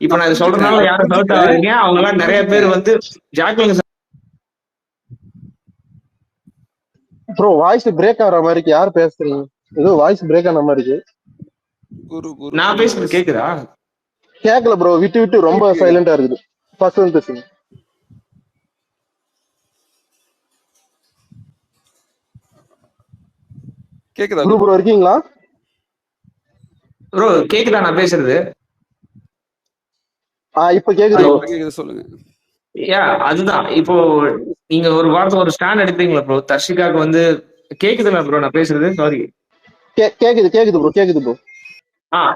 இப்ப நான் இது சொல்றதுனால யாரும் ஹர்ட் ஆகுறீங்க. அவங்க எல்லாம் நிறைய பேர் வந்து ஜாக்லின் ப்ரோ வாய்ஸ் பிரேக் ஆகிற மாதிரி இருக்கு, யார் பேசுறீங்க? ஏதோ வாய்ஸ் பிரேக் ஆன மாதிரி இருக்கு. நான் பேசுறது கேக்குதா? கேக்கல ப்ரோ, விட்டு விட்டு ரொம்ப சைலண்டா இருக்குது. ஃபர்ஸ்ட் வந்து பேசுங்க. கேக்குதா ப்ரோ இருக்கீங்களா ப்ரோ? கேக்குதா நான் பேசுறது? இப்ப கேக்குது, சொல்லுங்க. அதுதான் இப்போ நீங்க ஒரு வார்த்தை ஒரு ஸ்டாண்ட் எடுத்தீங்களா ப்ரோ? தர்ஷிகாவுக்கு வந்து கேக்குதுங்களா ப்ரோ நான் பேசுறது? சாரி, கேக்குது ப்ரோ.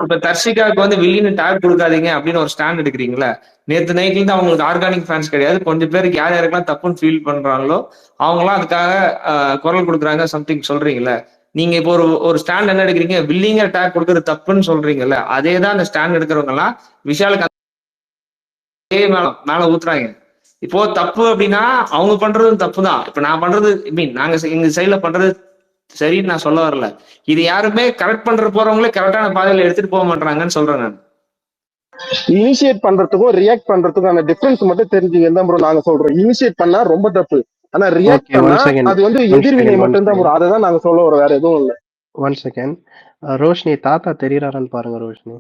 இப்ப தர்ஷிகாவுக்கு வந்து வில்லின்னு டேக் கொடுக்காதீங்க அப்படின்னு ஒரு ஸ்டாண்ட் எடுக்கிறீங்களா? நேற்று நைட்ல இருந்து அவங்களுக்கு ஆர்கானிக் ஃபேன்ஸ் கிடையாது. கொஞ்சம் பேருக்கு யாருக்கெல்லாம் தப்புன்னு ஃபீல் பண்றாங்களோ அவங்களாம் அதுக்காக குரல் கொடுக்குறாங்க சம்திங் சொல்றீங்கல்ல. நீங்க இப்போ ஒரு ஸ்டாண்ட் என்ன எடுக்கிறீங்க, வில்லிங்க டேக் கொடுக்கறது தப்புன்னு சொல்றீங்கல்ல, அதே தான் அந்த ஸ்டாண்ட் எடுக்கிறவங்க எல்லாம் விஷாலுக்கு அதே மேல ஊத்துறாங்க. இப்போ தப்பு அப்படின்னா அவங்க பண்றது தப்பு தான். இப்ப நான் பண்றது நாங்க எங்க சைட்ல பண்றது சரின்னு நான் சொல்ல வரல. இது யாருமே கரெக்ட் பண்ற போறவங்களே கரெக்டான பாதையில எடுத்துட்டு போக மாட்டாங்கன்னு சொல்றேன் நான். இனிஷியேட் பண்றதுக்கும் ரியாக்ட் பண்றதுக்கும் அந்த டிஃபரன்ஸ் மட்டும் தெரிஞ்சுங்க தான் ப்ரோ நாங்க சொல்றோம். இனிஷியேட் பண்ணா ரொம்ப தப்பு, ஆனா ரியாக்ட் ஓகே, பண்ணா ஒன் செகண்ட் அது வந்து ஒன் எதிர்வினை செகண்ட் ஒன் மட்டும் தான் ப்ரோ. செகண்ட் அதை தான் நாங்க சொல்ல வரோம், வேற எதுவும் இல்லை. One second. ரோஷினி தாத்தா தெரியறாரான்னு பாருங்க. ரோஷினி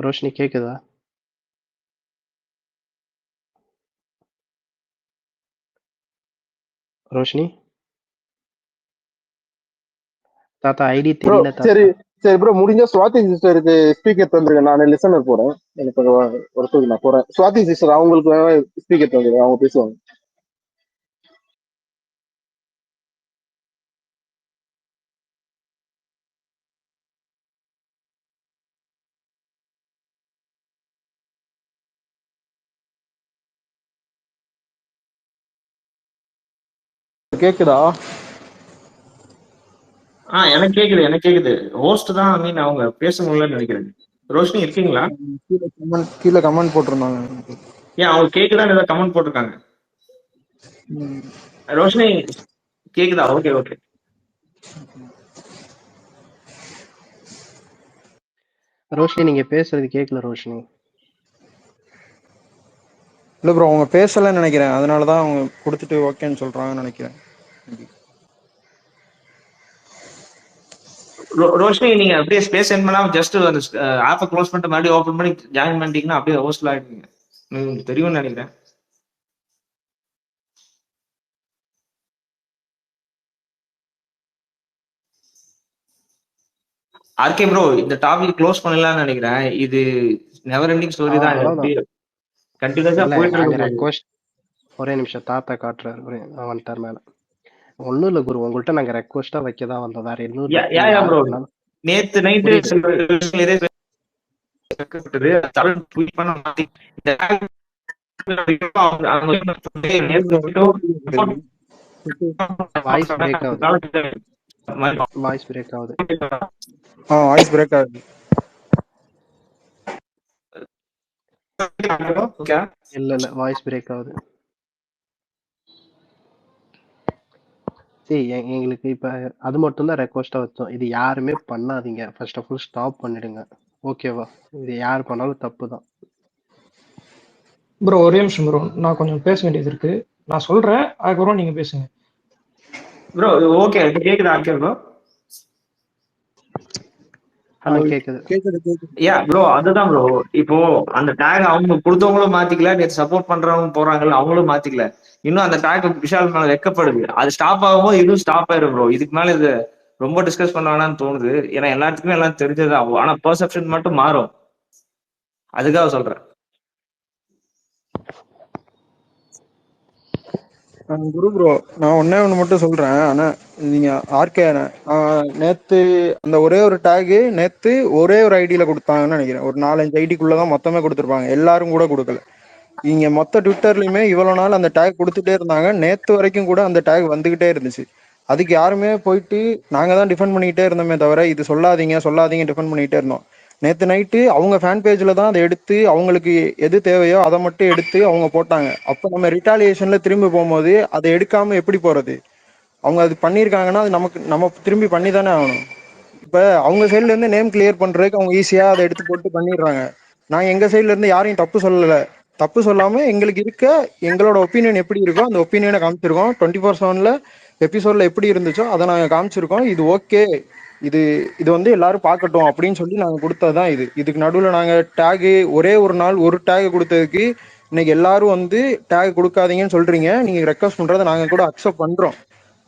ரோஷினி கேக்குதா? ரோஷினி தாத்தா ஐடி ப்ரோ தெரியல சரி தாத்தா. சரி ப்ரோ, முடிஞ்சா சுவாதி சிஸ்டருக்கு ஸ்பீக்கர் தந்துருங்க. நான் லிசனர் போறேன், எனக்கு ஒரு நான் போறேன். சுவாதி சிஸ்டர் அவங்களுக்கு ஸ்பீக்கர் தந்துருங்க, அவங்க பேசுவாங்க. கேக்குதா? எனக்கு கேக்குது. ஹோஸ்ட் தான் மீன் அவங்க பேச முடியலன்னு நினைக்கிறேன். ரோஷினி இருக்கீங்களா? கீழே கமெண்ட் போட்டிருந்தாங்க. ஏன் அவங்க கேக்குதான்னு ஏதாவது கமெண்ட் போட்டிருக்காங்க? ரோஷினி கேக்குதா? Okay okay. ரோஷினி நீங்க பேசுறது கேட்கல ரோஷினி. இல்லை ப்ரோ, அவங்க பேசலைன்னு நினைக்கிறேன், அதனால தான் அவங்க கொடுத்துட்டு ஓகேன்னு சொல்கிறாங்கன்னு நினைக்கிறேன். ரோஷினி நீங்க அப்படியே ஸ்பேஸ் சென்ட் பண்ணாம ஜஸ்ட் அந்த ஆப்பை க்ளோஸ் பண்ணிட்டு மறுபடியும் ஓப்பன் பண்ணி ஜாயின் பண்ணிட்டீங்கன்னா அப்படியே ஹோஸ்ட்ல ஆயிடுவீங்க. உங்களுக்கு தெரியும்னு நினைக்கிறேன். ஆர்கே ப்ரோ, இந்த டாபிக் க்ளோஸ் பண்ணலாம்னு நினைக்கிறேன். இது நெவர் எண்டிங் ஸ்டோரி தான். அவ்வளவுதான். கண்டினியூஸா இல்ல போயிட்டு நாங்க இருக்கு. ரெக்வஸ்ட் ஒரே நிமிஷம் தாத்தா காட்டுறாரு. வந்துட்டார் மேல. ஒண்ணும் இல்ல குரு, உங்கள்கிட்ட நாங்க ரெக்வஸ்டா வைக்கதான் வந்தோம், வேற எதுவும் இல்ல. நீங்க ப்ரோ யாருக்கு வேணாலும் நேத்து நைட்டு வாய்ஸ் பிரேக் ஆகுது. வாய்ஸ் பிரேக் ஆகுது. வாய்ஸ் பிரேக் ஆகுது. இல்ல வாய்ஸ் பிரேக் ஆகுது. சரி எங்களுக்கு இப்ப அது மட்டும் தான் ரெக்வஸ்டா வச்சோம். இது யாருமே பண்ணாதீங்க. ஃபர்ஸ்ட் ஆஃப் ஆல் ஸ்டாப் பண்ணிடுங்க, ஓகேவா? இது யார் பண்ணாலும் தப்பு தான். ப்ரோ ஒரே நிமிஷம் ப்ரோ, நான் கொஞ்சம் பேச வேண்டியது இருக்கு, நான் சொல்றேன், அதுக்கப்புறம் நீங்க பேசுங்க. ப்ரோ ஓகே கேக்குதா ஆர்கே ப்ரோ? ஹலோ கேக்குது. யா ப்ரோ, அதுதான் ப்ரோ. இப்போ அந்த டேக் அவங்க கொடுத்தவங்களும் மாத்திக்கல, நேற்று சப்போர்ட் பண்றவங்க போறாங்கல்ல அவங்களும் மாத்திக்கல. இன்னும் அந்த டேக் விஷால் மேல வைக்கப்படுது. அது ஸ்டாப் ஆகும், இதுவும் ஸ்டாப் ஆயிரும் ப்ரோ. இதுக்கு மேல இது ரொம்ப டிஸ்கஸ் பண்ண வேணாம்னு தோணுது. ஏன்னா எல்லாத்துக்குமே எல்லாம் தெரிஞ்சது ஆகும், ஆனா பெர்செப்ஷன் மட்டும் மாறும். அதுக்காக சொல்றேன். குரு ப்ரோ, நான் ஒண்ணு மட்டும் சொல்றேன். ஆனா நீங்க ஆர்கே நேத்து அந்த ஒரே ஒரு டேகு நேத்து ஒரே ஒரு ஐடியில கொடுத்தாங்கன்னு நினைக்கிறேன். ஒரு 4-5 ஐடிக்குள்ளதான் மொத்தமே கொடுத்துருப்பாங்க, எல்லாரும் கூட கொடுக்கல. இங்க மொத்த ட்விட்டர்லயுமே இவ்வளவு நாள் அந்த டேக் கொடுத்துட்டே இருந்தாங்க. நேத்து வரைக்கும் கூட அந்த டேக் வந்துகிட்டே இருந்துச்சு. அதுக்கு யாருமே போயிட்டு நாங்க தான் டிஃபெண்ட் பண்ணிக்கிட்டே இருந்தோமே தவிர இது சொல்லாதீங்க டிஃபெண்ட் பண்ணிக்கிட்டே இருந்தோம். நேத்து நைட்டு அவங்க ஃபேன் பேஜ்ல தான் அதை எடுத்து அவங்களுக்கு எது தேவையோ அதை மட்டும் எடுத்து அவங்க போட்டாங்க. அப்ப நம்ம ரிட்டாலியேஷன்ல திரும்பி போகும்போது அதை எடுக்காம எப்படி போறது? அவங்க அது பண்ணியிருக்காங்கன்னா அது நம்ம திரும்பி பண்ணி தானே ஆகணும். இப்ப அவங்க சைட்ல இருந்து நேம் கிளியர் பண்றதுக்கு அவங்க ஈஸியா அதை எடுத்து போட்டு பண்ணிடுறாங்க. நாங்க எங்க சைட்ல இருந்து யாரையும் தப்பு சொல்லல. தப்பு சொல்லாம எங்களுக்கு இருக்க எங்களோட ஒப்பீனியன் எப்படி இருக்கோ அந்த ஒப்பீனியனை காமிச்சிருக்கோம். 24/7 எபிசோட்ல எப்படி இருந்துச்சோ அதை நாங்க காமிச்சிருக்கோம். இது ஓகே, இது இது வந்து எல்லாரும் பார்க்கட்டும் அப்படின்னு சொல்லி நாங்க கொடுத்ததுதான் இது. இதுக்கு நடுவில் நாங்க டேகு ஒரே ஒரு நாள் ஒரு டேக் கொடுத்ததுக்கு இன்னைக்கு எல்லாரும் வந்து டேக் கொடுக்காதீங்கன்னு சொல்றீங்க. நீங்க ரெக்வஸ்ட் பண்றதை நாங்க கூட அக்செப்ட் பண்றோம்.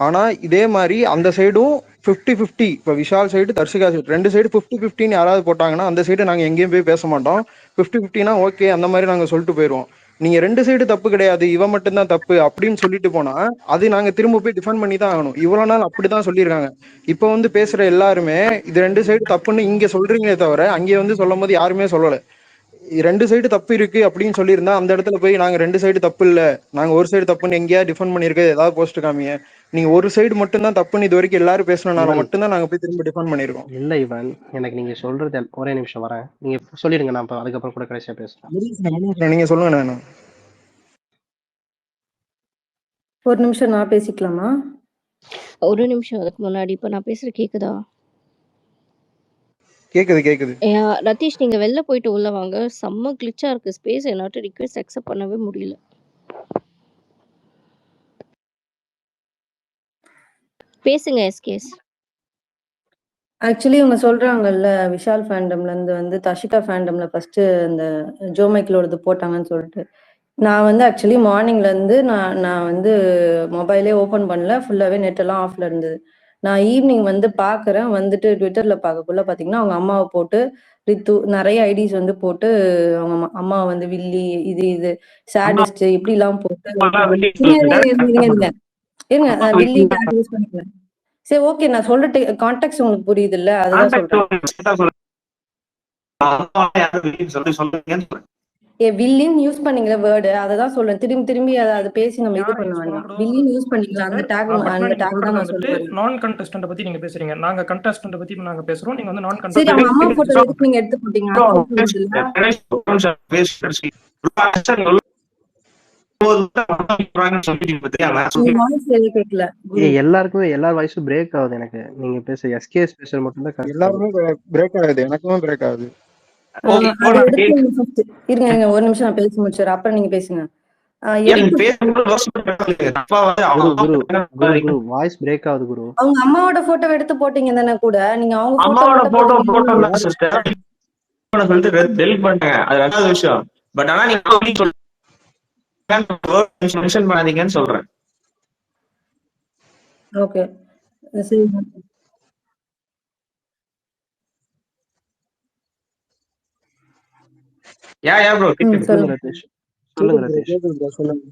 ஆனா இதே மாதிரி அந்த சைடும் 50-50, இப்போ விஷால் சைடு தர்ஷிகா சைடு ரெண்டு சைடு 50-50 யாராவது போட்டாங்கன்னா அந்த சைடு நாங்க எங்கேயும் போய் பேச மாட்டோம். 50-50 ஓகே அந்த மாதிரி நாங்க சொல்லிட்டு போயிடுவோம். நீங்க ரெண்டு சைடு தப்பு கிடையாது, இவன் மட்டும்தான் தப்பு அப்படின்னு சொல்லிட்டு போனா அது நாங்க திரும்ப போய் டிஃபெண்ட் பண்ணி தான் ஆகணும். இவ்வளவு நாள் அப்படிதான் சொல்லியிருக்காங்க. இப்ப வந்து பேசுற எல்லாருமே இது ரெண்டு சைடு தப்புன்னு இங்க சொல்றீங்களே தவிர அங்கே வந்து சொல்லும் போது யாருமே சொல்லல. ரெண்டு சைடு தப்பு இருக்கு அப்படின்னு சொல்லியிருந்தா அந்த இடத்துல போய் நாங்க ரெண்டு சைடு தப்பு இல்ல, நாங்க ஒரு சைடு தப்புன்னு எங்கேயா டிஃபெண்ட் பண்ணிருக்க ஏதாவது போஸ்ட் காமிங்க. நீங்க ஒரு சைடு மட்டும் தான் தப்புன்னு இது வரைக்கும் எல்லாரும் பேசினால மட்டும்தான் நாங்க போய் திரும்ப டிஃபெண்ட் பண்ணிருக்கோம். இல்ல இவன் எனக்கு நீங்க சொல்றது ஒரே நிமிஷம் வரேன், நீங்க சொல்லிடுங்க, நான் அதுக்கப்புறம் கூட கடைசியா பேசுறேன். நீங்க சொல்லுங்க. நான் ஒரு நிமிஷம் நான் பேசிக்கலாமா? ஒரு நிமிஷம். அதுக்கு முன்னாடி இப்ப நான் பேசுறது கேக்குதா? கேக்குது. ரதீஷ் நீங்க வெளில போயிட்டு உள்ள வாங்க. செம்ம கிளிச்சா இருக்கு. ஸ்பேஸ் என்னாட்ட ரிக்வெஸ்ட் அக்செப்ட் பண்ணவே முடியல. பேசுங்க எஸ்கேஸ். ஆக்சுவலி இவங்க சொல்றாங்கல்ல, விஷால் ஃபேண்டம்ல இருந்து வந்து தஷிகா ஃபேண்டம்ல ஃபர்ஸ்ட் அந்த ஜோ மைக்கிளோடது போட்டாங்கன்னு சொல்லிட்டு. நான் வந்து ஆக்சுவலி மார்னிங்ல இருந்து நான் வந்து மொபைலே ஓபன் பண்ணல, ஃபுல்லாவே நெட் எல்லாம் ஆஃப்ல இருந்தது. நான் ஈவினிங் வந்து பாக்குறேன், வந்துட்டு ட்விட்டர்ல பார்க்கக்குள்ள பாத்தீங்கன்னா அவங்க அம்மாவை போட்டு ரித்து நிறைய ஐடிஸ் வந்து போட்டு அவங்க அம்மா வந்து வில்லி இது சேடஸ்ட் இப்படி எல்லாம் போட்டு இருங்க வில்லி டேக் யூஸ் பண்ணிக்கிறேன். சரி ஓகே, நான் சொல்ற கான்டெக்ட் உங்களுக்கு புரியுது இல்ல, அதுதான் சொல்றேன். வில்லின் யூஸ் பண்ணீங்களா வேர்டு, அததான் சொல்றேன். திரும்பி அதை பேசி நம்ம இது பண்ண வேண்டாம். வில்லின் யூஸ் பண்ணீங்களா அந்த டேக் தான் நான் சொல்றேன். நான் கண்டெஸ்டன்ட் பத்தி நீங்க பேசுறீங்க, நாங்க கண்டெஸ்டன்ட் பத்தி நாங்க பேசுறோம், நீங்க வந்து நான் சரி கண்டெஸ்டன்ட். அவங்க அம்மா போட்டோ எதுக்கு நீங்க எடுத்து போட்டீங்க? கேட்கல. எல்லாருக்குமே எல்லா வாய்ஸும் பிரேக் ஆகுது எனக்கு. நீங்க பேச எஸ்கேஎஸ் பேசுற மட்டும் தான் எல்லாருமே பிரேக் ஆகுது, எனக்குமே பிரேக் ஆகுது. இருங்க ஒரு நிமிஷம் நான் பேசி முடிச்சிடுறேன், அப்புறம் நீங்க பேசுங்க. வாய்ஸ் பிரேக் ஆகுது குரு. அவங்க அம்மாவோட போட்டோ எடுத்து போட்டீங்க தானே கூட, நீங்க அவங்க டெலிட் பண்ணிட்டேன், அது ரெண்டாவது விஷயம். பட் ஆனா நீங்க மென்ஷன் பண்ணாதீங்கன்னு சொல்றேன். ஓகே சரி. யா ப்ரோ சொல்லுங்க ரதீஷ். சொல்லுங்க.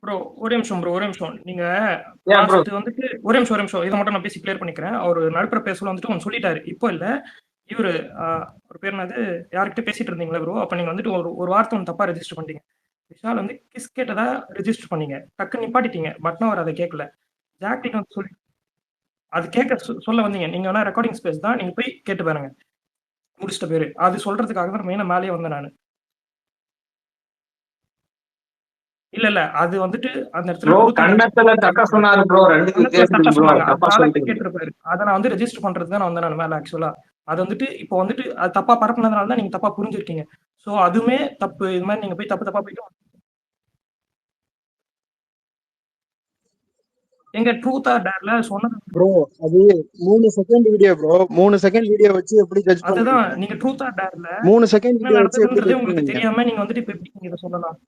ப்ரோ ஒரு நிமிஷம் நீங்க வந்துட்டு ஒரு நிமிஷம் இதை மட்டும் நான் பேசி கிளியர் பண்ணிக்கிறேன். அவர் நடுப்புற பேசல வந்துட்டு ஒன்று சொல்லிட்டாரு. இப்போ இல்ல இவரு ஒரு பேர் என்னது யார்கிட்ட பேசிட்டு இருந்தீங்களா ப்ரோ, அப்ப நீங்க வந்துட்டு ஒரு வார்த்தை ஒன்று தப்பா ரெஜிஸ்டர் பண்ணிட்டீங்க. விஷால் வந்து கிஸ் கேட்டதா ரெஜிஸ்டர் பண்ணீங்க, டக்கு நிப்பாட்டிட்டீங்க. பட்னா அவர் அதை கேட்கல. ஜாக்டிக் வந்து சொல்லி அது கேட்க சொல்ல வந்தீங்க. நீங்க வேணா ரெக்கார்டிங் ஸ்பேஸ் தான், நீங்க போய் கேட்டு பாருங்க முடிச்சிட்ட பேரு. அது சொல்றதுக்காக தான் மெயினா மேலேயே வந்தேன் நான். இல்ல அது வந்துட்டு அந்த இடத்துல தக்க சொன்னாரு ப்ரோ, கேட்டிருப்பாரு. அதை நான் வந்து ரெஜிஸ்டர் பண்றது தான் வந்தேன் நான் மேல. ஆக்சுவலா அது வந்துட்டு இப்போ வந்துட்டு அது தப்பா பரப்புனதுனால தான் நீங்க தப்பா புரிஞ்சிருக்கீங்க. சோ அதுவுமே தப்பு. இது மாதிரி நீங்க போய் தப்பா போயிட்டு எங்க ட்ரூத் ஆர் டேர்ல சொன்னது ப்ரோ. அது 3 second video bro. 3 second video வச்சு எப்படி ஜட்ஜ் பண்ணுவீங்க? அதுதான் நீங்க ட்ரூத் ஆர் டேர்ல 3 செகண்ட் என்ன வீடியோ வச்சு எப்படி நடக்குதுன்றதே ஜட்ஜ் உங்களுக்கு பண்ணுவீங்க? தெரியாம நீங்க வந்துட்டு இப்ப எப்படி நீங்க இத சொல்லலாம்?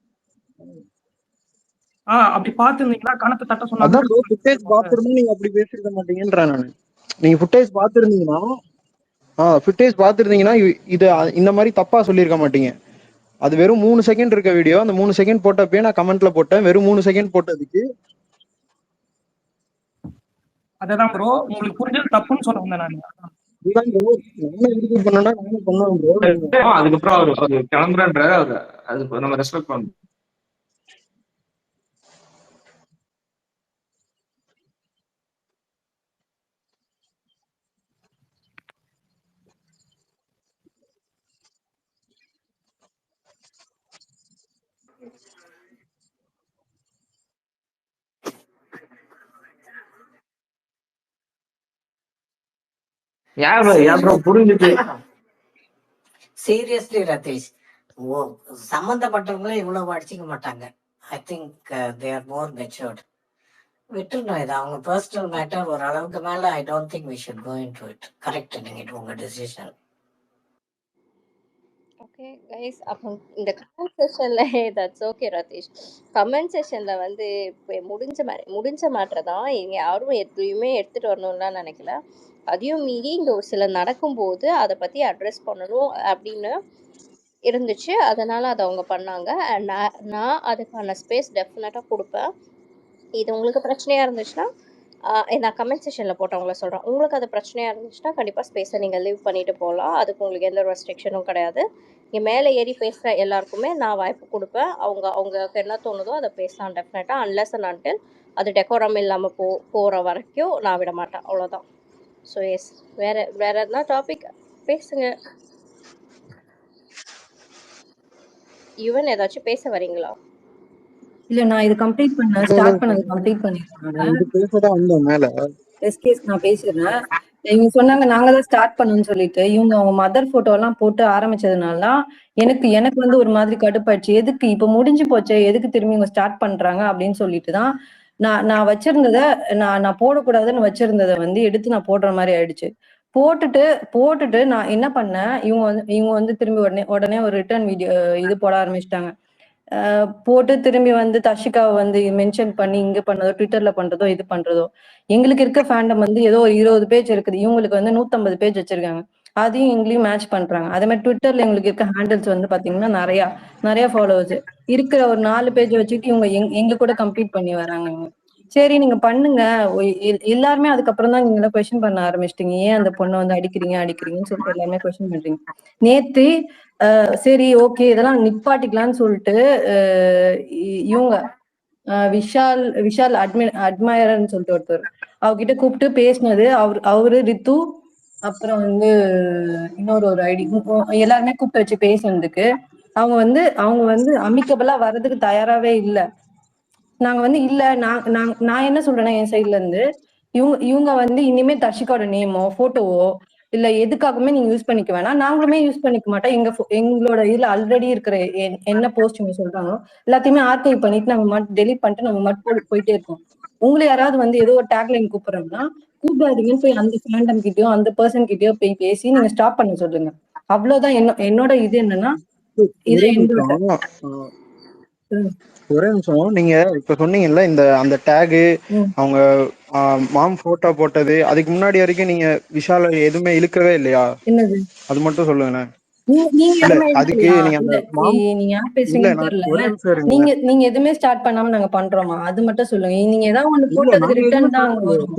அப்படி பாத்துருந்தீங்களா? கணக்கு தட்ட சொன்னா அதான் ப்ரோ, ஃபுட்டேஜ் பாத்துருந்தா நீங்க அப்படி பேசிருக்க மாட்டீங்கன்றேன் நானு. நீங்க ஃபுட்டேஜ் பாத்துருந்தீங்கன்னா இது இந்த மாதிரி தப்பா சொல்லியிருக்க மாட்டீங்க. அது வெறும் 3 செகண்ட் இருக்க வீடியோ. அந்த 3 செகண்ட் போட்டப்பே நான் கமெண்ட்ல போட்டேன். வெறும் 3 செகண்ட் போட்டதுக்கு அததான் ப்ரோ உங்களுக்கு புரிஞ்சது தப்புன்னு சொல்ல வந்தேன் நான். அதுக்கப்புறம் அவர் கிளம்புறன்றாரு. அது நம்ம ரெஸ்பெக்ட் பண்ணணும். புரிஞ்சுது. சீரியஸ்லி ரதீஷ், சம்பந்தப்பட்டவங்களே இவ்வளவு அடிச்சுக்க மாட்டாங்க. I think they are more matured. விட்டுருணும், இது அவங்க பர்சனல் மேட்டர். ஒரு அளவுக்கு மேல I don't think we should go into it. Correct, நீங்க உங்க டிசிஷன். ஓகே கைஸ், அப்போ இந்த கமெண்ட் செஷன்ல தட்ஸ் ஓகே ரதீஷ். கமெண்ட் செஷன்ல வந்து இப்போ முடிஞ்ச மேட்டரை தான் இங்க யாரும் எதுவுமே எடுத்துட்டு வரணும்லாம் நினைக்கல. அதையும் மீறி இங்க ஒரு சில நடக்கும்போது அதை பத்தி அட்ரஸ் பண்ணணும் அப்படின்னு இருந்துச்சு. அதனால அதை அவங்க பண்ணாங்க. நான் அதுக்கான ஸ்பேஸ் டெஃபினட்டா கொடுப்பேன். இது உங்களுக்கு பிரச்சனையா இருந்துச்சுன்னா நான் கமெண்ட் செஷன்ல போட்டவங்கள சொல்றேன். உங்களுக்கு அது பிரச்சனையா இருந்துச்சுன்னா கண்டிப்பா ஸ்பேஸை நீங்க லீவ் பண்ணிட்டு போகலாம். அதுக்கு உங்களுக்கு எந்த ரெஸ்ட்ரிக்ஷனும் கிடையாது. இங்க மேலே ஏறி பேசுற எல்லாருக்குமே நான் வாய்ப்பு கொடுப்பேன். அவங்களுக்கு என்ன தோணுதோ அதை பேசலாம் டெஃபினட்டா. அன்லெஸ் அண்ட் அன்டில் அது டெக்கோரம் இல்லாம போற வரைக்கும் நான் விட மாட்டேன். அவ்வளவுதான். ஸோ எஸ், வேற எதனா டாபிக் பேசுங்க. யுவன் ஏதாச்சும் பேச வரீங்களா? இல்ல நான் இது கம்ப்ளீட் பண்ண ஸ்டார்ட் பண்ணது கம்ப்ளீட் பண்ணிடுறேன். இது பேசதான் வந்தோம் மேல. எஸ்கேஸ் நான் பேசுறேன். இவங்க சொன்னாங்க நாங்க தான் ஸ்டார்ட் பண்ணணும்னு சொல்லிட்டு, இவங்க அவங்க மதர் போட்டோ எல்லாம் போட்டு ஆரம்பிச்சதுனால எனக்கு வந்து ஒரு மாதிரி கடுப்பாயிடுச்சு. எதுக்கு இப்ப முடிஞ்சு போச்சே, எதுக்கு திரும்பி இவங்க ஸ்டார்ட் பண்றாங்க அப்படின்னு சொல்லிட்டு தான் நான் வச்சிருந்ததை நான் போடக்கூடாதுன்னு வச்சிருந்ததை வந்து எடுத்து நான் போடுற மாதிரி ஆயிடுச்சு. போட்டுட்டு நான் என்ன பண்ணேன், இவங்க வந்து திரும்பி உடனே ஒரு ரிட்டர்ன் வீடியோ இது போட ஆரம்பிச்சிட்டாங்க. போட்டு திரும்பி வந்து தஷிகாவை வந்து மென்ஷன் பண்ணி இங்க பண்ணதோ ட்விட்டர்ல பண்றதோ இது பண்றதோ. எங்களுக்கு இருக்க ஃபேண்டம் வந்து ஏதோ ஒரு 20 பேஜ் இருக்குது, இவங்களுக்கு வந்து 150 பேஜ் வச்சிருக்காங்க. அதையும் எங்களையும் மேட்ச் பண்றாங்க. அதே மாதிரி ட்விட்டர்ல எங்களுக்கு இருக்க ஹேண்டில்ஸ் வந்து பாத்தீங்கன்னா நிறைய ஃபாலோவர்ஸ் இருக்கிற ஒரு 4 பேஜ் வச்சுட்டு இவங்க எங்க கூட கம்ப்ளீட் பண்ணி வராங்க. சரி நீங்க பண்ணுங்க. எல்லாருமே அதுக்கப்புறம் தான் நீங்க கொஸ்டின் பண்ண ஆரம்பிச்சிட்டீங்க, ஏன் அந்த பொண்ணை வந்து அடிக்கிறீங்கன்னு சொல்லிட்டு எல்லாருமே கொஸ்டின் பண்றீங்க. நேத்து சரி ஓகே இதெல்லாம் நிப்பாட்டிக்கலாம்னு சொல்லிட்டு இவங்க விஷால் அட்மையர்னு சொல்லிட்டு ஒருத்தர் அவகிட்ட கூப்பிட்டு பேசினது. அவரு ரித்து அப்புறம் வந்து இன்னொரு ஒரு ஐடி எல்லாருமே கூப்பிட்டு வச்சு பேசுனதுக்கு அவங்க வந்து அமிக்கபிளா வர்றதுக்கு தயாராவே இல்லை. நாங்க வந்து இல்ல நான் என்ன சொல்றேன்னா என் சைட்ல இருந்து இவங்க வந்து இனிமே தர்ஷிகாவோட நேமோ போட்டோவோ இல்ல எதுக்காகவுமே நீங்க யூஸ் பண்ணிக்க வேணாம், நாங்களுமே யூஸ் பண்ணிக்க மாட்டோம். எங்களோட இதுல ஆல்ரெடி இருக்கிற என்ன போஸ்ட் இவங்க சொல்றாங்களோ எல்லாத்தையுமே ஆர்கைவ் பண்ணிட்டு நாங்க மட்டும் டெலிட் பண்ணிட்டு நம்ம மட்டும் போயிட்டே இருக்கோம். உங்களை யாராவது வந்து ஏதோ ஒரு டேக்லைன் கூப்பிடுறாங்கன்னா கூப்பிடாதீங்கன்னு போய் அந்த ஃபேண்டம் கிட்டயோ அந்த பர்சன் கிட்டயோ போய் பேசி நீங்க ஸ்டாப் பண்ண சொல்லுங்க. அவ்வளவுதான் என்னோட இது என்னன்னா ஒரே நிமிஷம். நீங்க இப்ப சொன்னீங்கல்ல அந்த டேகு அவங்க மாம் போட்டோ போட்டது, அதுக்கு முன்னாடி வரைக்கும் நீங்க விஷால எதுவுமே இழுக்கவே இல்லையா? என்னது அது மட்டும் சொல்லுங்க. அதுக்கு நீங்க எதுவுமே ஸ்டார்ட் பண்ணாம நாங்க பண்றோமா, அது மட்டும் சொல்லுங்க. நீங்க ஏதாவது ஒண்ணு போட்டதுக்கு ரிட்டர்ன் தான் வரும்.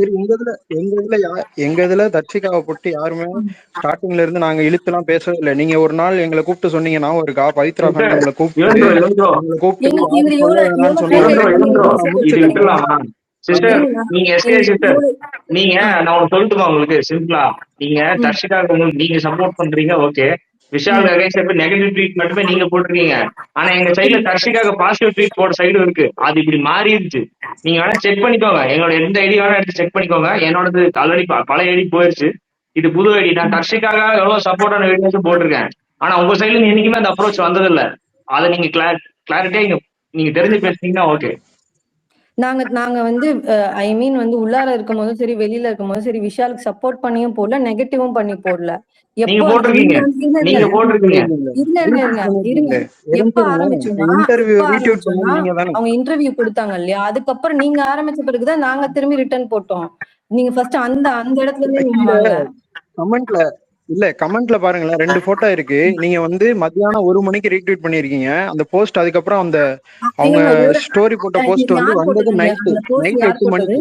எங்க இதுல தர்ஷிகாவை போட்டு யாருமே ஸ்டார்டிங்ல இருந்து நாங்க இழுத்து எல்லாம் பேசவே இல்லை. நீங்க ஒரு நாள் எங்களை கூப்பிட்டு சொன்னீங்கன்னா ஒருக்கா பவித்ரா ஃபேண்டம்ல நீங்க நான் ஒண்ணு சொல்லட்டுமா உங்களுக்கு சிம்பிளா? நீங்க தர்ஷிகாவுக்கு நீங்க சப்போர்ட் பண்றீங்க, ஓகே. விஷால் நெகட்டிவ் ட்வீட் மட்டுமே நீங்க போட்டிருக்கீங்க. ஆனா எங்க சைடுல தர்ஷிகாவுக்கு பாசிட்டிவ் ட்வீட் போட சைடு இருக்கு. அது இப்படி மாறிடுச்சு. நீங்க வேணா செக் பண்ணிக்கோங்க. எங்களோட எந்த ஐடி வேணா எடுத்து செக் பண்ணிக்கோங்க. என்னோடது ஆல்ரெடி பழைய ஐடி போயிருச்சு, இது புது ஐடி. நான் தர்ஷிகாக எவ்வளவு சப்போர்ட்டான வீடியோஸ் போட்டிருக்கேன். ஆனா உங்க சைடுல என்னைக்குமே அந்த அப்ரோச் வந்தது இல்ல. அதை நீங்க கிளாரிட்டியா நீங்க தெரிஞ்சு பேசுனீங்கன்னா ஓகே. நாங்க வந்து ஐ மீன் வந்து உள்ளார இருக்கும் போதும் சரி வெளியில இருக்கும் போதும் சரி விஷாலுக்கு சப்போர்ட் பண்ணியும் போடல, நெகட்டிவும் பண்ணி போடல. எப்போ ஆரம்பிச்சோம்னா அவங்க இன்டர்வியூ கொடுத்தாங்க இல்லையா, அதுக்கப்புறம் நீங்க ஆரம்பிச்ச பிறகுதான் நாங்க திரும்பி ரிட்டர்ன் போட்டோம். நீங்க ஃபர்ஸ்ட் அந்த இடத்துல இருந்து கமெண்ட்ல பாருங்களேன், 2 போட்டோ இருக்கு. நீங்க வந்து மத்தியானம் 1 மணிக்கு ரீட்வீட் பண்ணிருக்கீங்க அந்த போஸ்ட். அதுக்கப்புறம் அவங்க ஸ்டோரி போட்ட போஸ்ட் வந்து வந்தது நைட் 8 மணிக்கு.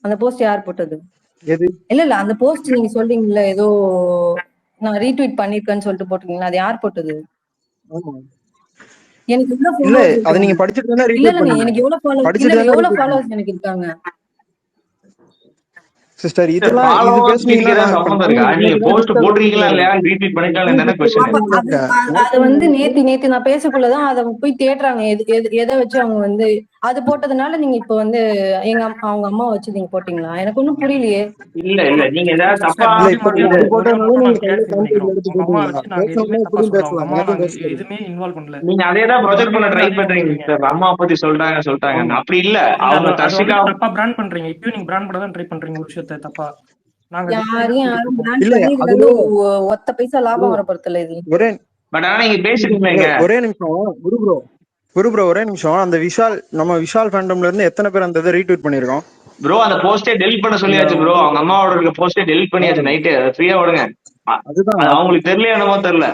அந்த போஸ்ட் யார் போட்டது? எது? இல்ல அந்த போஸ்ட் நீங்க சொல்றீங்கல்ல ஏதோ நான் ரீட்வீட் பண்ணிருக்கேன்னு சொல்லிட்டு போட்டீங்களா, அது யார் போட்டது? எனக்கு இல்ல அது நீங்க படிச்சிட்டு தானே ரீட்வீட் பண்ணீங்க. எனக்கு எவ்வளவு ஃபாலோவர்ஸ் எனக்கு இருக்காங்க சிஸ்டர். இதெல்லாம் இது பேசுனீங்கன்னா நீங்க போஸ்ட் போடுறீங்களா இல்லையா ரீட்வீட் பண்ணிட்டாலும் என்ன क्वेश्चन? அது வந்து நேத்து நான் பேசக்குள்ளதான் அத போய் தேடுறாங்க. எதை வச்சு அவங்க வந்து அது போட்டதுனால நீங்க இப்ப வந்து அவங்க அம்மா வச்சு நீங்க போட்டீங்களா? எனக்கு ஒண்ணும் புரியலையே. இல்ல நீங்க ஏதாவது தப்பா நீங்க அதேதான் ப்ரொஜெக்ட் பண்ண ட்ரை பண்றீங்க. அம்மா பத்தி சொல்றாங்க அப்படி இல்ல. அவங்க தர்ஷிகா தப்பா பிராண்ட் பண்றீங்க. இப்பயும் நீங்க பிராண்ட் பண்ண தான் ட்ரை பண்றீங்க ஒரு விஷயத்தை தப்பா. யாரும் பிராண்ட் பண்ணி ஒத்த பைசா லாபம் வர பொறுத்தல இது. பட் ஆனா நீங்க பேசுறீங்க. ஒரே நிமிஷம் குரு ப்ரோ ஒரே நிமிஷம். அந்த நம்ம விஷால் ஃபேண்டம்ல இருந்து எத்தனை பேர் அந்த இதை ரீட்வீட் பண்ணிருக்கோம் ப்ரோ? அந்த போஸ்டே டெலிட் பண்ண சொல்லியாச்சு ப்ரோ. அவங்க அம்மாவோட இருக்க போஸ்டே டெலிட் பண்ணியாச்சு நைட்டு. ஃப்ரீயா விடுங்க. அதுதான் அது அவங்களுக்கு தெரியல என்னமோ தெரியல.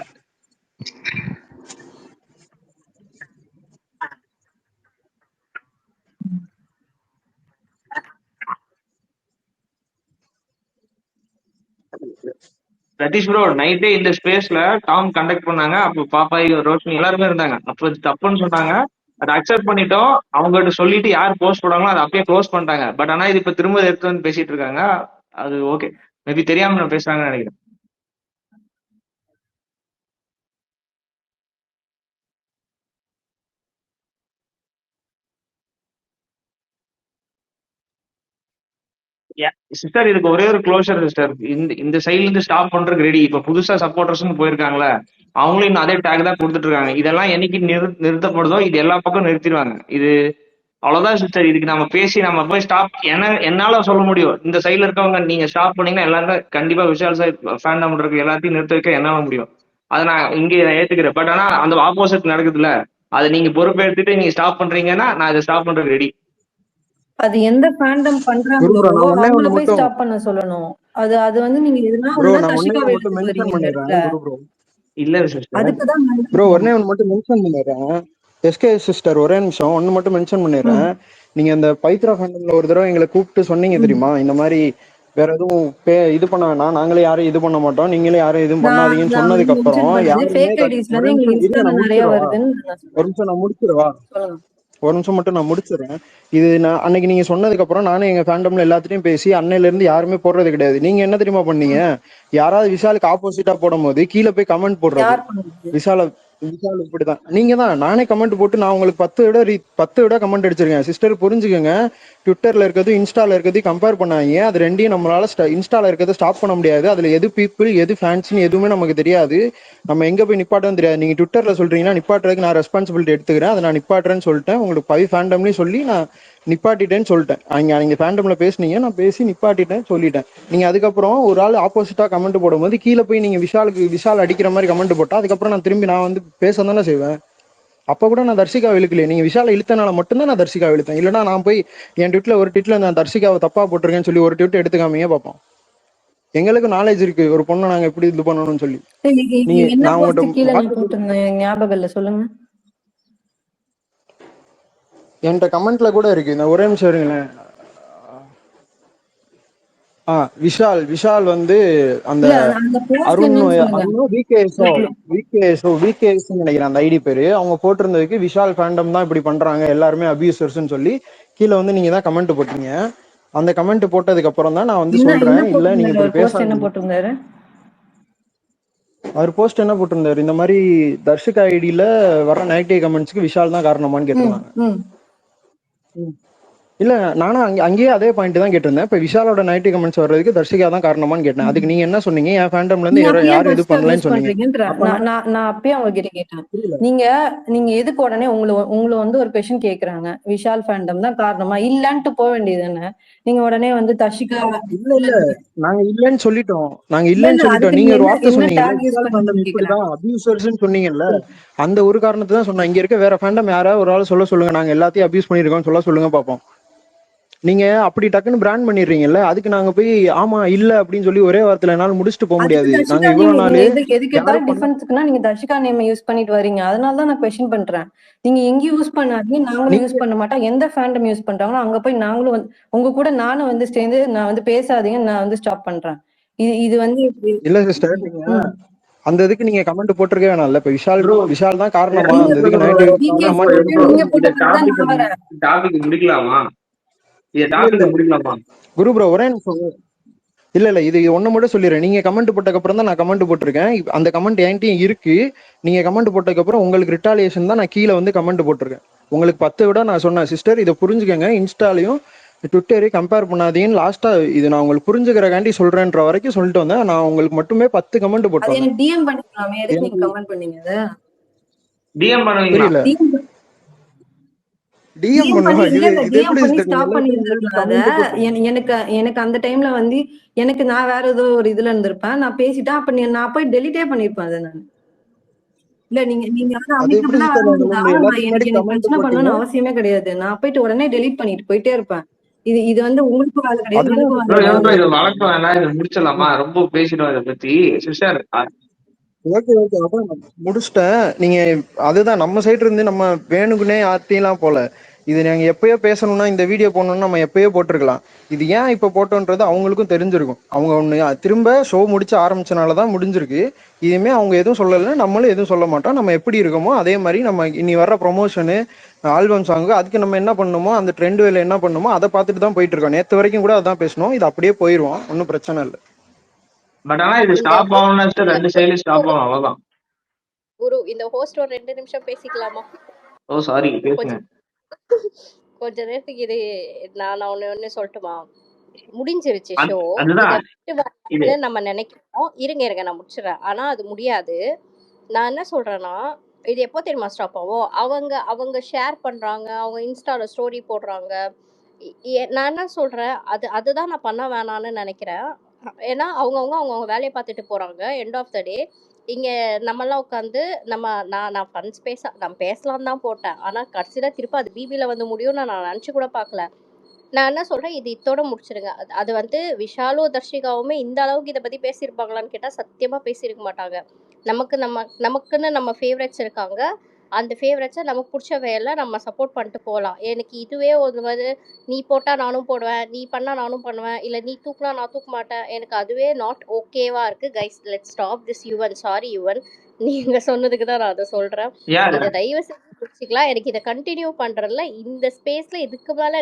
சதீஷ் ப்ரோ நைட்டே இந்த ஸ்பேஸ்ல டாம் கண்டக்ட் பண்ணாங்க. அப்போ பாப்பா ரோஷினி எல்லாருமே இருந்தாங்க. அப்போ தப்புன்னு சொன்னாங்க, அதை அக்செப்ட் பண்ணிட்டோம். அவங்ககிட்ட சொல்லிட்டு யார் போஸ்ட் போடாங்களோ அதை அப்படியே க்ளோஸ் பண்ணிட்டாங்க. பட் ஆனா இது இப்ப திரும்ப எடுத்து வந்து பேசிட்டு இருக்காங்க. அது ஓகே, மேபி தெரியாம நான் பேசுறாங்கன்னு நினைக்கிறேன். சிஸ்டர் இதுக்கு ஒரே ஒரு க்ளோஷர் சிஸ்டர். இந்த சைட்ல இருந்து ஸ்டாப் பண்றதுக்கு ரெடி. இப்ப புதுசா சப்போர்ட்டர்ஸ் போயிருக்காங்களே, அவங்களும் இன்னும் அதே டேக் தான் கொடுத்துட்டு இருக்காங்க. இதெல்லாம் என்னைக்கு நிறுத்தப்படுதோ இது எல்லா பக்கம் நிறுத்திடுவாங்க. இது அவ்வளவுதான் சிஸ்டர். இதுக்கு நம்ம பேசி நம்ம போய் ஸ்டாப் என்னால சொல்ல முடியும். இந்த சைட்ல இருக்கவங்க நீங்க ஸ்டாப் பண்ணீங்கன்னா எல்லாரும் கண்டிப்பா விஷால் சார் ஃபேண்டம் இருக்கு எல்லாத்தையும் நிறுத்த வைக்க என்னால முடியும். அதை நான் இங்க ஏத்துக்கிறேன். பட் ஆனா அந்த ஆப்போசிட் நடக்குதுல்ல, அதை நீங்க பொறுப்பெடுத்துட்டு நீங்க ஸ்டாப் பண்றீங்கன்னா நான் அதை ஸ்டாப் பண்றதுக்கு ரெடி. அது எந்த ஃபேண்டம் பண்றாங்களோ அவங்கள போய் ஸ்டாப் பண்ண சொல்லணும். அது வந்து நீங்க எதுனா ஒண்ணா தஷிகாவை எடுத்துட்டு வரீங்க. இல்ல சிஸ்டர், அதுக்குதான் ப்ரோ ஒண்ணே ஒன்று மட்டும் மென்ஷன் பண்ணிடுறேன். எஸ்கே சிஸ்டர் ஒரே நிமிஷம் ஒன்று மட்டும் மென்ஷன் பண்ணிடுறேன். நீங்க அந்த பைத்ரா ஃபேண்டம்ல ஒரு தடவை எங்களை கூப்பிட்டு சொன்னீங்க தெரியுமா, இந்த மாதிரி வேற எதுவும் இது பண்ண வேணாம், நாங்களே யாரும் இது பண்ண மாட்டோம், நீங்களே யாரும் எதுவும் பண்ணாதீங்கன்னு சொன்னதுக்கு அப்புறம் யாருமே ஒரு நிமிஷம் நான் முடிச்சிருவா, ஒரு நிமிஷம் மட்டும் நான் முடிச்சிடுறேன். இது நான் அன்னைக்கு நீங்க சொன்னதுக்கு அப்புறம் நானும் எங்க ஃபேண்டம்ல எல்லாத்தையும் பேசி அன்னையில இருந்து யாருமே போடுறது கிடையாது. நீங்க என்ன தெரியுமா பண்ணீங்க, யாராவது விஷாலுக்கு ஆப்போசிட்டா போடும் போது கீழே போய் கமெண்ட் போடுறது. விஷால் இப்படிதான் நீங்க தான். நானே கமெண்ட் போட்டு நான் உங்களுக்கு 10 விட கமெண்ட் அடிச்சிருக்கேன். சிஸ்டர் புரிஞ்சுக்கோங்க, ட்விட்டர்ல இருக்கிறது இன்ஸ்டால இருக்கிறது கம்பேர் பண்ணாங்க. அது ரெண்டையும் நம்மளால இன்ஸ்டால இருக்கிறத ஸ்டாப் பண்ண முடியாது. அதுல எது பீப்புள் எது ஃபேன்ஸ்னு எதுவுமே நமக்கு தெரியாது. நம்ம எங்க போய் நிப்பாட்டவும் தெரியாது. நீங்க ட்விட்டர்ல சொல்றீங்கன்னா நிப்பாட்டுறதுக்கு நான் ரெஸ்பான்சிபிலிட்டி எடுத்துக்கிறேன். அதை நான் நிப்பாட்டுறேன்னு சொல்லிட்டேன். உங்களுக்கு 5 ஃபேண்டம்லையும் சொல்லி நான் நிப்பாட்டிட்டேன்னு சொல்லிட்டேன். நீங்க ஃபேண்டம்ல பேசுனீங்க, நான் பேசி நிப்பாட்டிட்டேன் சொல்லிட்டேன். நீங்க அதுக்கப்புறம் ஒரு ஆள் ஆப்போசிட்டா கமெண்ட் போடும்போது கீழே போய் நீங்க விஷால் அடிக்கிற மாதிரி கமெண்ட் போட்டா அதுக்கப்புறம் நான் திரும்பி நான் வந்து பேச தானே செய்வேன். அப்ப கூட நான் தர்ஷிகா இழுக்கலையே, நீங்க விஷால இழுத்தனால மட்டும்தான் நான் தர்ஷிகா இழுத்தேன். இல்லைன்னா நான் போய் என் ட்விட்ல நான் தர்ஷிகாவை தப்பா போட்டிருக்கேன்னு சொல்லி ஒரு ட்விட் எடுத்துக்காமீங்க பார்ப்போம். எங்களுக்கு நாலேஜ் இருக்கு ஒரு பொண்ணை நாங்க எப்படி இது பண்ணணும்னு சொல்லி. நான் உங்கள்கிட்ட ஞாபகம் இல்ல, சொல்லுங்க. என்கிட்ட கமெண்ட்ல கூட இருக்கு. இந்த ஒரே நிமிஷம் இருங்களேன். விஷால் வந்து அந்த அருண் விகேஎஸ் நினைக்கிறேன் அந்த ஐடி பேரு. அவங்க போட்டிருந்ததுக்கு விஷால் ஃபேண்டம் தான் இப்படி பண்றாங்க, எல்லாருமே அபியூசர்ஸ்னு சொல்லி கீழே வந்து நீங்க தான் கமெண்ட் போட்டீங்க. அந்த கமெண்ட் போட்டதுக்கு அப்புறம் தான் நான் வந்து சொல்றேன், இல்ல நீங்க இப்படி பேசாதீங்க. அவர் போஸ்ட் என்ன போட்டிருந்தாரு, இந்த மாதிரி தர்ஷிகா ஐடியில வர நெகட்டிவ் கமெண்ட்ஸ்க்கு விஷால் தான் காரணமான்னு கேட்டிருந்தாங்க. இல்ல நானும் அங்கேயே அதே பாயிண்ட் தான் கேட்டிருந்தேன். இப்ப விஷாலோட நெகட்டிவ் கமெண்ட்ஸ் வர்றதுக்கு தர்ஷிகா தான் காரணமான்னு கேட்டேன். அதுக்கு நீங்க என்ன சொன்னீங்க, என் ஃபேண்டம்ல இருந்து யாரும் இது பண்ணலன்னு சொன்னீங்க. நான் அப்பயே அவங்க கிட்ட கேட்டேன், நீங்க எதுக்கு உடனே உங்களை வந்து ஒரு கொஸ்டின் கேக்குறாங்க, விஷால் ஃபேண்டம் தான் காரணமா இல்லன்ட்டு போக வேண்டியது தானே. நீங்க உடனே வந்து தர்ஷிகா இல்ல நாங்க இல்லன்னு சொல்லிட்டோம். நீங்க ஒரு வார்த்தை சொன்னீங்க அபியூசர்ஸ்னு சொன்னீங்கல்ல, அந்த ஒரு காரணத்தை தான் சொன்னேன். இங்க இருக்க வேற ஃபேண்டம் யாராவது ஒரு ஆள் சொல்லுங்க, நாங்க எல்லாத்தையும் அபியூஸ் பண்ணிருக்கோம் சொல்லுங்க பாப்போம். நீங்க அப்படி டக்குன்னு பிராண்ட் பண்ணிடுறீங்கல்ல, அதுக்கு நாங்க போய் ஆமா இல்ல அப்படின்னு சொல்லி ஒரே வாரத்துல என்னால முடிச்சுட்டு போக முடியாது. நாங்க இவ்வளவு நாள் நீங்க தர்ஷிகா நேம் யூஸ் பண்ணிட்டு வரீங்க, அதனாலதான் நான் கொஸ்டின் பண்றேன். நீங்க எங்கேயும் யூஸ் பண்ணாதீங்க, நாங்களும் யூஸ் பண்ண மாட்டோம். எந்த ஃபேண்டம் யூஸ் பண்றாங்களோ அங்க போய் நாங்களும் வந்து உங்க கூட நானும் வந்து சேர்ந்து நான் வந்து பேசாதீங்க, நான் வந்து ஸ்டாப் பண்றேன். இது வந்து இல்ல சிஸ்டர், அந்த இதுக்கு நீங்க கமெண்ட் போட்டிருக்கே வேணாம்ல. இப்ப விஷால் தான் காரணமா அந்த இதுக்கு டாபிக் முடிக்கலாமா? குரு ப்ரோ ஒரே நிமிஷம். இல்ல இது ஒண்ணு மட்டும் சொல்லிடுறேன். நீங்க கமெண்ட் போட்டதுக்கு அப்புறம் தான் நான் கமெண்ட் போட்டிருக்கேன். அந்த கமெண்ட் என்கிட்டயும் இருக்கு. நீங்க கமெண்ட் போட்டதுக்கு அப்புறம் உங்களுக்கு ரிட்டாலியேஷன் தான் நான் கீழே வந்து கமெண்ட் போட்டிருக்கேன். உங்களுக்கு 10 விட நான் சொன்னேன் சிஸ்டர் இதை புரிஞ்சுக்கங்க, இன்ஸ்டாலையும் ட்விட்டரையும் கம்பேர் பண்ணாதீங்கன்னு லாஸ்டா இது நான் உங்களுக்கு புரிஞ்சுக்கிறக்காண்டி சொல்றேன்ற வரைக்கும் சொல்லிட்டு வந்தேன். நான் உங்களுக்கு மட்டுமே 10 கமெண்ட் போட்டேன். டிஎம் பண்ணிக்கலாமே, எதுக்கு நீங்க கமெண்ட் பண்ணீங்க? டிஎம் பண்ணுவீங்களா? புரியல. எனக்கு அந்த டைம்ல வந்து நான் வேற ஏதோ ஒரு இதுல இருந்திருப்பேன், நான் பேசிட்டேன். அப்ப நான் போய் டெலிட்டே பண்ணிருப்பேன் அதை. இல்ல நீங்க நீங்க வந்து அது எப்படி அமைக்கபிளா சிஸ்டர் சொல்ல இருந்தா முடியும்? நான் எல்லாத்துக்கும் முன்னாடி எனக்கு கமெண்ட் பிரச்சனை போட்டீங்க. பண்ணணும்னு அவசியமே கிடையாது. நான் போயிட்டு உடனே டெலீட் பண்ணிட்டு போயிட்டே இருப்பேன். இது வந்து உங்களுக்கும் வேலை கிடையாது, அதுதான் எனக்கும் வேலை ப்ரோ கிடையாது. இது வழக்கம் வேணா இது முடிச்சிடலாமா? ரொம்ப பேசிட்டோம் இதை பத்தி. சிஸ்டர் ஓகே ஓகே, அதான் நான் முடிச்சிட்டேன். நீங்க அதுதான் நம்ம சைடு இருந்து நம்ம வேணுக்குனே ஆத்திலாம் போல. இது நாங்க எப்பயோ பேசணும்னா இந்த வீடியோ போடணும்னா நம்ம எப்பயோ போட்டிருக்கலாம். இது ஏன் இப்ப போட்டோன்றது அவங்களுக்கும் தெரிஞ்சிருக்கும். அவங்க ஒண்ணு திரும்ப ஷோ முடிச்சு ஆரம்பிச்சனாலதான் முடிஞ்சிருக்கு. இனிமே அவங்க எதுவும் சொல்லல, நம்மளும் எதுவும் சொல்ல மாட்டோம். நம்ம எப்படி இருக்கோமோ அதே மாதிரி நம்ம இனி வர்ற ப்ரொமோஷனு, ஆல்பம் சாங்கு, அதுக்கு நம்ம என்ன பண்ணணுமோ அந்த ட்ரெண்ட் வேலை என்ன பண்ணணுமோ அதை பார்த்துட்டு தான் போயிட்டு இருக்கோம். நேத்து வரைக்கும் கூட அதான் பேசணும். இது அப்படியே போயிருவோம், ஒன்றும் பிரச்சனை இல்லை. பட் ஆனா இது இந்த ஸ்டாப் ஆகணும்னா ரெண்டு சைடுல ஸ்டாப் ஆகும், அவ்வளவுதான். குரு இந்த ஹோஸ்ட் ஒரு 2 நிமிஷம் பேசிக்கலாமா? ஓ சாரி, பேசுங்க. கொஞ்சம் கொஞ்ச நேரத்துக்கு இது நான் ஒண்ணு சொல்லட்டுமா? முடிஞ்சிருச்சு ஷோ. அதுதான் இதை விட்டு இது. வரணும்னு நம்ம நினைக்கிறோம். இருங்க நான் முடிச்சிடறேன். ஆனா அது முடியாது. நான் என்ன சொல்றேன்னா, இது எப்போ தெரியுமா ஸ்டாப் ஆகும்? அவங்க ஷேர் பண்றாங்க, அவங்க இன்ஸ்டால ஸ்டோரி போடுறாங்க. நான் என்ன சொல்றேன், அதுதான் நான் பண்ண வேணாம்னு நினைக்கிறேன். ஏன்னா அவங்கவுங்க வேலையை பார்த்துட்டு போறாங்க. எண்ட் ஆஃப் த டே இங்க நம்மலாம் உட்காந்து நான் ஃபன்ஸ் நான் பேசலாம் தான் போட்டேன். ஆனா கடைசியில திருப்ப அது பிபில வந்து முடியும்னு நான் நினைச்சு கூட பார்க்கல. நான் என்ன சொல்றேன், இது இத்தோட முடிச்சிருங்க. அது வந்து விஷாலும் தர்ஷிகாவுமே இந்த அளவுக்கு இதை பத்தி பேசியிருப்பாங்களான்னு கேட்டா சத்தியமா பேசியிருக்க மாட்டாங்க. நமக்குன்னு நம்ம ஃபேவரட்ஸ் இருக்காங்க. அந்த ஃபேவரட்ஸை நமக்கு பிடிச்ச வேலை நம்ம சப்போர்ட் பண்ணிட்டு போகலாம். எனக்கு இதுவே ஒரு மாதிரி நீ போட்டா நானும் போடுவேன், நீ பண்ணா நானும் பண்ணுவேன், இல்லை நீ தூக்குனா நான் தூக்க மாட்டேன், எனக்கு அதுவே நாட் ஓகேவா இருக்கு. Guys let's stop this. Yuvan sorry Yuvan, நீங்க சொன்னதுக்கு தான் நான் அதை சொல்றேன். இதை தயவு செஞ்சு முடிச்சுக்கலாம். எனக்கு இதை கண்டினியூ பண்றதுல இந்த ஸ்பேஸ்ல இதுக்கு மேல